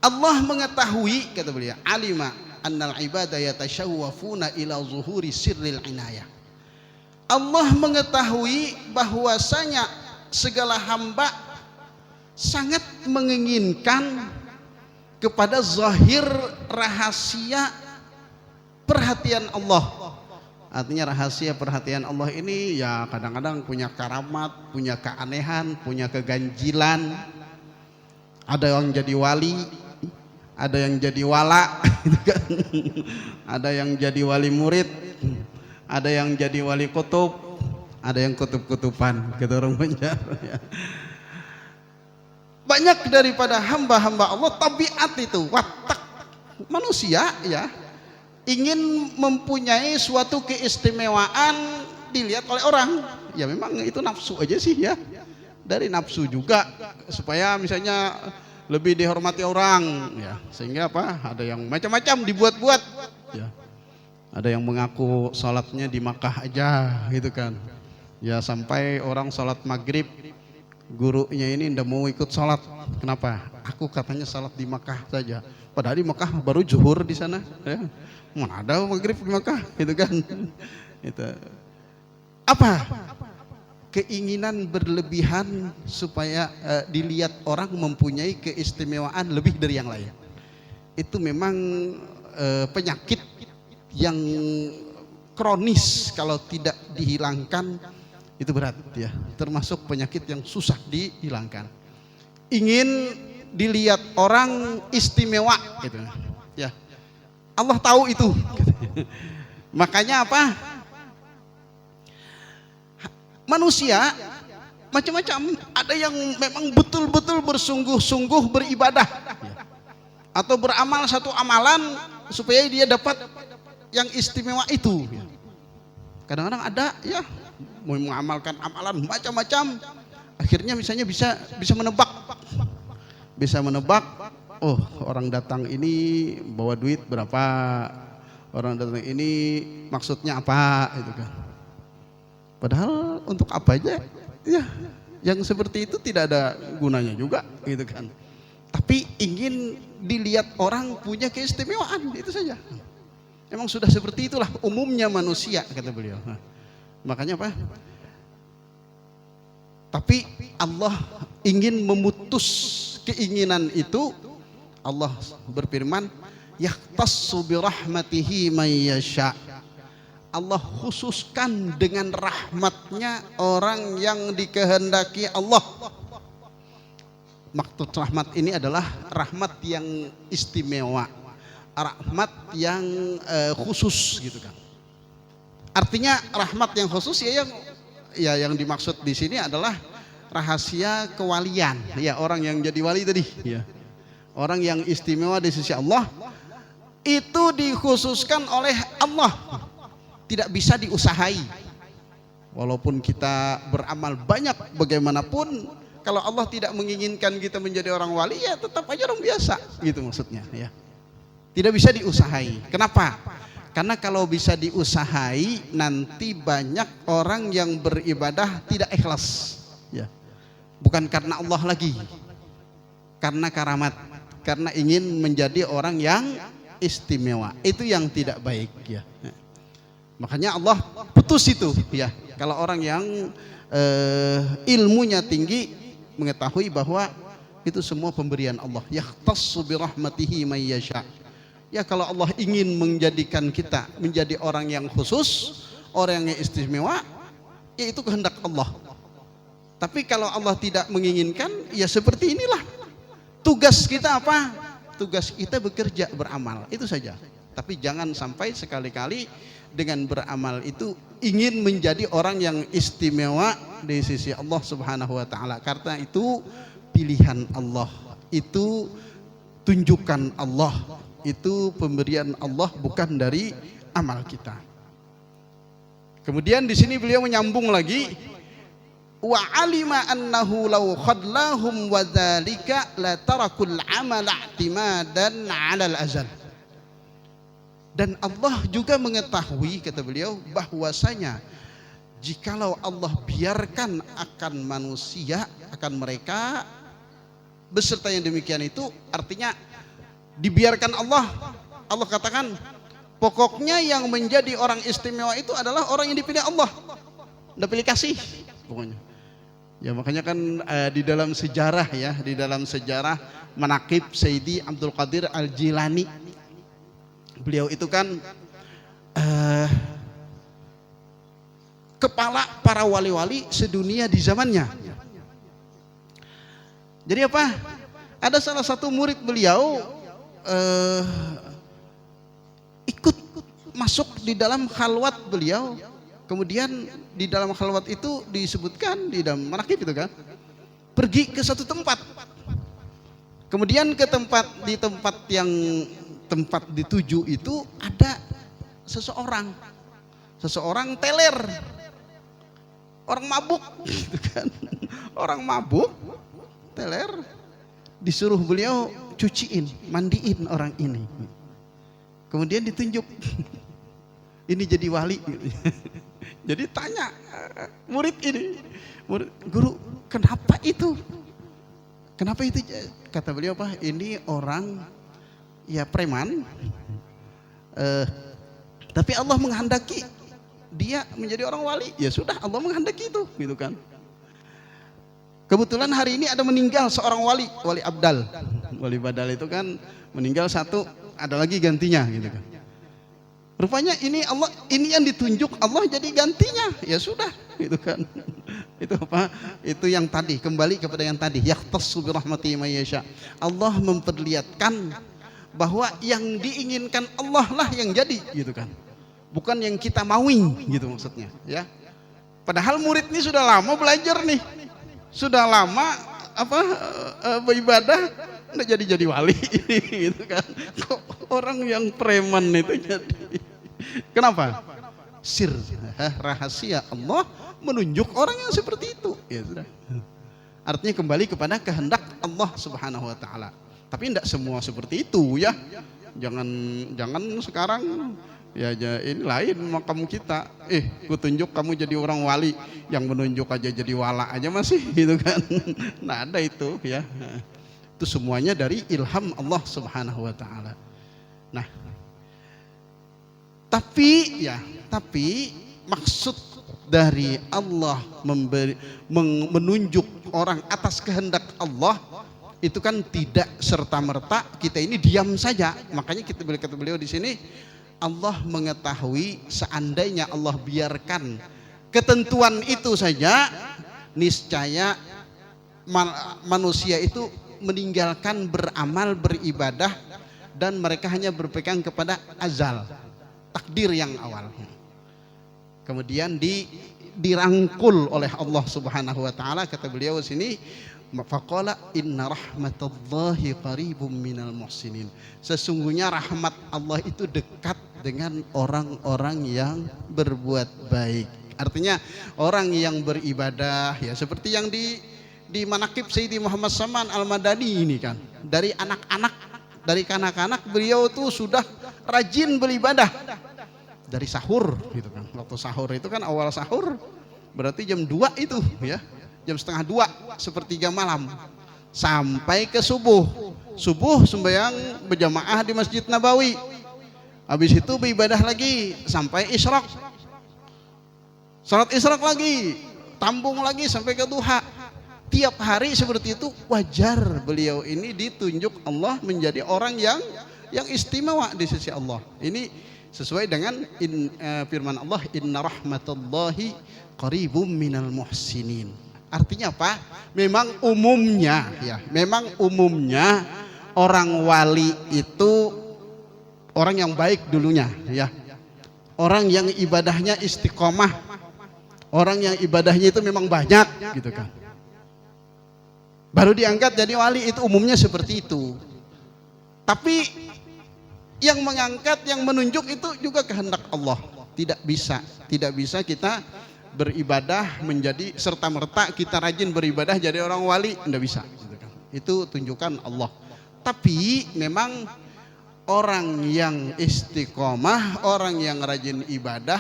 Allah mengetahui, kata beliau, alima annal ibada yatashawwafuna ila zuhuri sirril inayah. Allah mengetahui bahwasanya segala hamba sangat menginginkan kepada zahir rahasia perhatian Allah. Artinya rahasia perhatian Allah ini ya kadang-kadang punya karamat, punya keanehan, punya keganjilan. Ada yang jadi wali, ada yang jadi wala, gitu kan. Ada yang jadi wali murid, ada yang jadi wali kutub, ada yang kutub-kutuban, gitu orang Banjar. Ya. Banyak daripada hamba-hamba Allah tabiat itu watak manusia ya ingin mempunyai suatu keistimewaan dilihat oleh orang. Ya memang itu nafsu aja sih ya, dari nafsu juga supaya misalnya lebih dihormati orang ya, sehingga apa ada yang macam-macam dibuat-buat ya. Ada yang mengaku sholatnya di Makkah aja gitu kan ya, sampai orang sholat maghrib gurunya ini ndak mau ikut sholat. Kenapa? Aku katanya sholat di Makkah saja, padahal di Makkah baru zuhur di sana ya. Mana ada maghrib di Makkah gitu kan. Itu apa? Keinginan berlebihan supaya dilihat orang mempunyai keistimewaan lebih dari yang lain. Itu memang penyakit yang kronis, kalau tidak dihilangkan itu berat ya, termasuk penyakit yang susah dihilangkan. Ingin dilihat orang istimewa gitu ya, Allah tahu itu. Makanya apa, manusia macam-macam, ada yang memang betul-betul bersungguh-sungguh beribadah ya, atau beramal satu amalan supaya dia dapat yang istimewa itu ya. Kadang-kadang ada ya mengamalkan amalan macam-macam, akhirnya misalnya bisa menebak, oh orang datang ini bawa duit berapa, orang datang ini maksudnya apa itu kan. Padahal untuk apa aja ya, yang seperti itu tidak ada gunanya juga gitu kan. Tapi ingin dilihat orang punya keistimewaan, itu saja. Emang sudah seperti itulah umumnya manusia, kata beliau. Makanya apa? Tapi Allah ingin memutus keinginan itu. Allah berfirman, yahtassu birahmatihi may yasha. Allah khususkan dengan rahmatnya orang yang dikehendaki Allah. Maksud rahmat ini adalah rahmat yang istimewa, rahmat yang khusus gitu kan. Artinya rahmat yang khusus ya yang dimaksud di sini adalah rahasia kewalian ya, orang yang jadi wali tadi ya. Orang yang istimewa di sisi Allah itu dikhususkan oleh Allah, tidak bisa diusahai. Walaupun kita beramal banyak bagaimanapun, kalau Allah tidak menginginkan kita menjadi orang wali ya tetap aja orang biasa gitu maksudnya ya. Tidak bisa diusahai. Kenapa? Karena kalau bisa diusahai nanti banyak orang yang beribadah tidak ikhlas ya. Bukan karena Allah lagi, karena karamat, karena ingin menjadi orang yang istimewa. Itu yang tidak baik ya. Makanya Allah putus itu ya. Kalau orang yang ilmunya tinggi mengetahui bahwa itu semua pemberian Allah. Yahtassu birahmatihi may yasha. Ya kalau Allah ingin menjadikan kita menjadi orang yang khusus, orang yang istimewa, ya itu kehendak Allah. Tapi kalau Allah tidak menginginkan, ya seperti inilah. Tugas kita apa? Tugas kita bekerja, beramal, itu saja. Tapi jangan sampai sekali-kali dengan beramal itu ingin menjadi orang yang istimewa di sisi Allah Subhanahu wa taala. Karena itu pilihan Allah, itu tunjukan Allah, itu pemberian Allah, bukan dari amal kita. Kemudian di sini beliau menyambung lagi, wa alima annahu law khadlahum wa dzalika la tarakul amala i'timadan 'ala al-azal. Dan Allah juga mengetahui, kata beliau, bahwasanya jikalau Allah biarkan akan manusia, akan mereka beserta yang demikian itu, artinya dibiarkan Allah. Allah katakan pokoknya yang menjadi orang istimewa itu adalah orang yang dipilih Allah, udah pilih kasih pokoknya ya. Makanya kan di dalam sejarah ya, di dalam sejarah manaqib Sayyidi Abdul Qadir Al-Jilani, beliau itu kan kepala para wali-wali sedunia di zamannya. Jadi apa? Ada salah satu murid beliau ikut masuk di dalam khalwat beliau. Kemudian di dalam khalwat itu disebutkan di dalam manaqib itu kan, pergi ke satu tempat. Kemudian ke tempat yang tempat dituju itu ada seseorang teler, orang mabuk gitu kan. Orang mabuk teler, disuruh beliau cuciin, mandiin orang ini. Kemudian ditunjuk ini jadi wali. Jadi tanya murid ini, guru, kenapa itu? Kenapa itu? Kata beliau apa? Ini orang ya preman, tapi Allah menghendaki dia menjadi orang wali. Ya sudah, Allah menghendaki itu, gitu kan. Kebetulan hari ini ada meninggal seorang wali Abdal. Wali Badal itu kan meninggal satu, ada lagi gantinya, gitu kan. Rupanya ini Allah, ini yang ditunjuk Allah jadi gantinya. Ya sudah, gitu kan. Itu apa? Itu yang tadi, kembali kepada yang tadi. Yahtassu bi rahmatihi may yasha. Allah memperlihatkan bahwa yang diinginkan Allah lah yang jadi, gitu kan. Bukan yang kita maui, gitu maksudnya, ya. Padahal murid ini sudah lama belajar nih. Sudah lama beribadah, nggak jadi wali gitu kan. Kok orang yang preman itu jadi? Kenapa? Sir, rahasia Allah menunjuk orang yang seperti itu. Ya sudah. Artinya kembali kepada kehendak Allah Subhanahu wa taala. Tapi tidak semua seperti itu ya. Jangan sekarang ya ini lain makam kita. Kutunjuk kamu jadi orang wali, yang menunjuk aja jadi wala aja masih gitu kan. Nah, ada itu ya. Itu semuanya dari ilham Allah Subhanahu wa taala. Nah, tapi maksud dari Allah menunjuk orang atas kehendak Allah itu kan tidak serta-merta kita ini diam saja. Makanya kata beliau di sini, Allah mengetahui seandainya Allah biarkan ketentuan itu saja, niscaya manusia itu meninggalkan beramal, beribadah, dan mereka hanya berpegang kepada azal, takdir yang awal. Kemudian dirangkul oleh Allah Subhanahu wa taala, kata beliau sini, faqala inna rahmatallahi qaribum minal muhsinin. Sesungguhnya rahmat Allah itu dekat dengan orang-orang yang berbuat baik. Artinya orang yang beribadah ya seperti yang di manaqib Sayyidi Muhammad Saman Al-Madani ini kan. Dari kanak-kanak beliau tuh sudah rajin beribadah. Dari sahur gitu kan. Waktu sahur itu kan awal sahur berarti jam 2 itu ya. Jam setengah 2 sepertiga malam sampai ke subuh sembahyang berjamaah di Masjid Nabawi. Habis itu beribadah lagi sampai isyraq, salat isyraq lagi, tambung lagi sampai ke duha. Tiap hari seperti itu. Wajar beliau ini ditunjuk Allah menjadi orang yang istimewa di sisi Allah. Ini sesuai dengan firman Allah, inna rahmatallahi qaribum minal muhsinin. Artinya apa? Memang umumnya orang wali itu orang yang baik dulunya ya. Orang yang ibadahnya istiqomah, orang yang ibadahnya itu memang banyak gitu kan. Baru diangkat jadi wali, itu umumnya seperti itu. Tapi yang mengangkat, yang menunjuk itu juga kehendak Allah. Tidak bisa kita beribadah menjadi serta-merta kita rajin beribadah jadi orang wali, tidak bisa gitu kan. Itu tunjukan Allah. Tapi memang orang yang istiqomah, orang yang rajin ibadah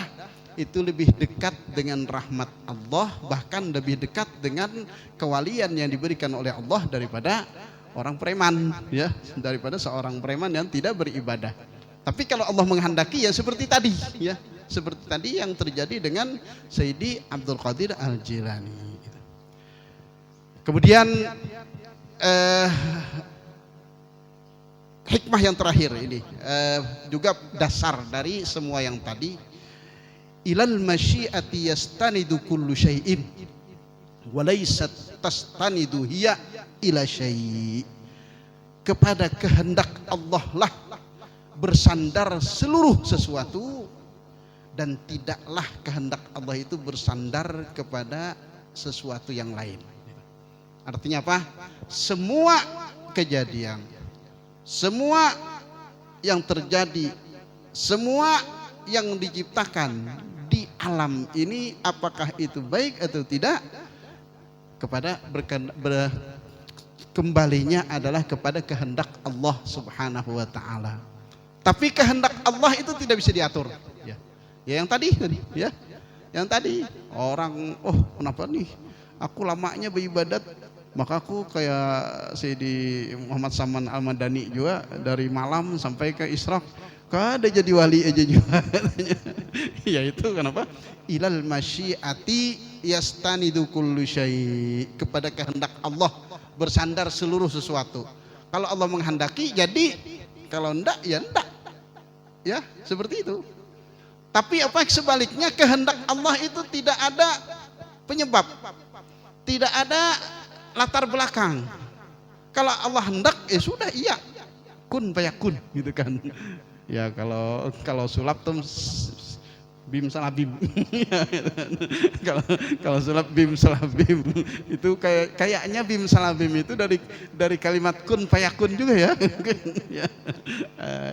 itu lebih dekat dengan rahmat Allah, bahkan lebih dekat dengan kewalian yang diberikan oleh Allah daripada orang preman ya, daripada seorang preman yang tidak beribadah. Tapi kalau Allah menghendaki ya seperti tadi ya, seperti tadi yang terjadi dengan Sayyidi Abdul Qadir Al-Jilani. Kemudian hikmah yang terakhir ini juga dasar dari semua yang tadi. Ilal masyiati yastanidu kullu syai'in walaysat tastanidu hiya ila syai'. Kepada kehendak Allah lah bersandar seluruh sesuatu, dan tidaklah kehendak Allah itu bersandar kepada sesuatu yang lain. Artinya apa? Semua kejadian, semua yang terjadi, semua yang diciptakan di alam ini, apakah itu baik atau tidak, kepada kembalinya adalah kepada kehendak Allah Subhanahu wa taala. Tapi kehendak Allah itu tidak bisa diatur. Ya, yang tadi ya. Yang tadi orang, kenapa nih aku lamanya beribadat, maka aku kayak Sayyidi Muhammad Saman Al-Madani juga dari malam sampai ke Isra, kada jadi wali aja juga. Ya itu kenapa? Ilal masyiati yastanidu kullu syai'. Kepada kehendak Allah bersandar seluruh sesuatu. Kalau Allah menghendaki jadi, kalau enggak ya enggak. Ya, seperti itu. Tapi apa sebaliknya, kehendak Allah itu tidak ada penyebab, tidak ada latar belakang. Kalau Allah hendak, sudah iya, kun fayakun gitu kan. Ya kalau sulap tuh bim salah bim. Kalau sulap bim salah bim itu kayaknya bim salah bim itu dari kalimat kun fayakun juga ya.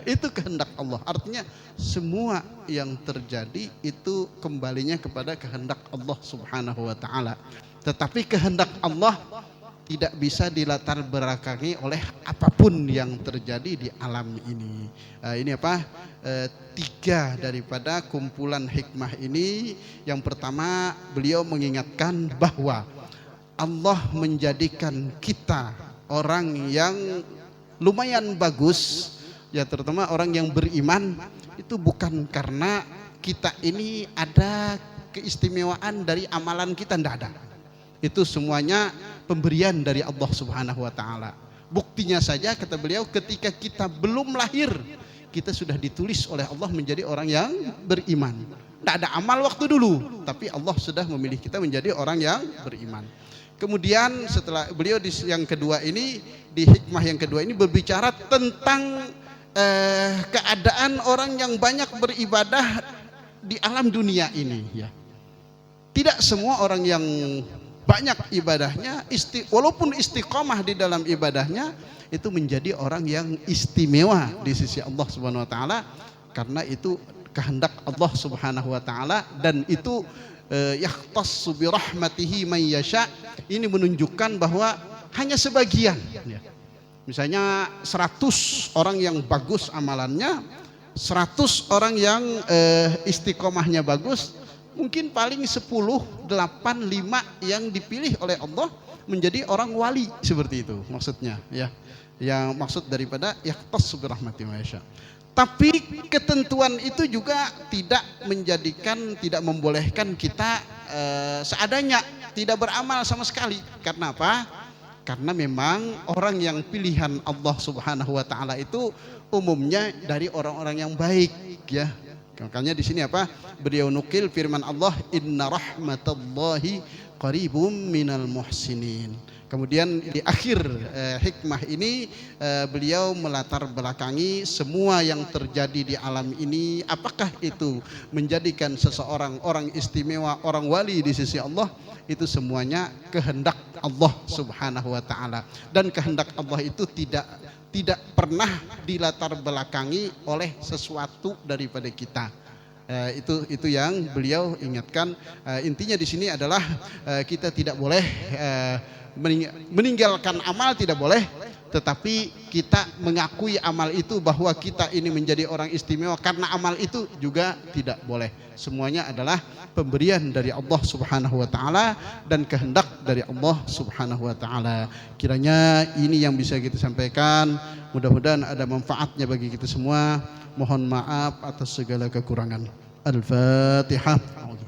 Itu kehendak Allah. Artinya semua yang terjadi itu kembalinya kepada kehendak Allah Subhanahu wa taala. Tetapi kehendak Allah tidak bisa dilatar belakangi oleh apapun yang terjadi di alam ini. Ini apa? 3 daripada kumpulan hikmah ini. Yang pertama, beliau mengingatkan bahwa Allah menjadikan kita orang yang lumayan bagus, ya terutama orang yang beriman, itu bukan karena kita ini ada keistimewaan dari amalan kita, tidak ada. Itu semuanya pemberian dari Allah Subhanahu wa taala. Buktinya saja kata beliau, ketika kita belum lahir, kita sudah ditulis oleh Allah menjadi orang yang beriman. Tidak ada amal waktu dulu, tapi Allah sudah memilih kita menjadi orang yang beriman. Kemudian setelah beliau yang kedua ini, di hikmah yang kedua ini berbicara tentang keadaan orang yang banyak beribadah di alam dunia ini, ya. Tidak semua orang yang banyak ibadahnya, walaupun istiqomah di dalam ibadahnya, itu menjadi orang yang istimewa di sisi Allah Subhanahu wa taala, karena itu kehendak Allah Subhanahu wa taala, dan itu yahtassu bi rahmatihi man yasha. Ini menunjukkan bahwa hanya sebagian, ya. Misalnya 100 orang yang bagus amalannya, 100 orang yang istiqomahnya bagus, mungkin paling 10, 8, 5 yang dipilih oleh Allah menjadi orang wali, seperti itu maksudnya, ya. Yang maksud daripada yahtassu bi rahmatihi man yasha. Tapi ketentuan itu juga tidak membolehkan kita seadanya, tidak beramal sama sekali. Karena apa? Karena memang orang yang pilihan Allah Subhanahu wa taala itu umumnya dari orang-orang yang baik, ya. Makanya di sini apa? Beliau nukil firman Allah, inna rahmatallahi qaribum minal muhsinin. Kemudian di akhir hikmah ini beliau melatar belakangi semua yang terjadi di alam ini, apakah itu menjadikan seseorang orang istimewa, orang wali di sisi Allah, itu semuanya kehendak Allah Subhanahu wa taala. Dan kehendak Allah itu tidak pernah dilatar belakangi oleh sesuatu daripada kita. Itu yang beliau ingatkan. Intinya di sini adalah kita tidak boleh meninggalkan amal, tidak boleh, tetapi kita mengakui amal itu bahwa kita ini menjadi orang istimewa karena amal itu juga tidak boleh. Semuanya adalah pemberian dari Allah Subhanahu wa taala dan kehendak dari Allah Subhanahu wa taala. Kiranya ini yang bisa kita sampaikan, mudah-mudahan ada manfaatnya bagi kita semua. Mohon maaf atas segala kekurangan. Al-Fatihah.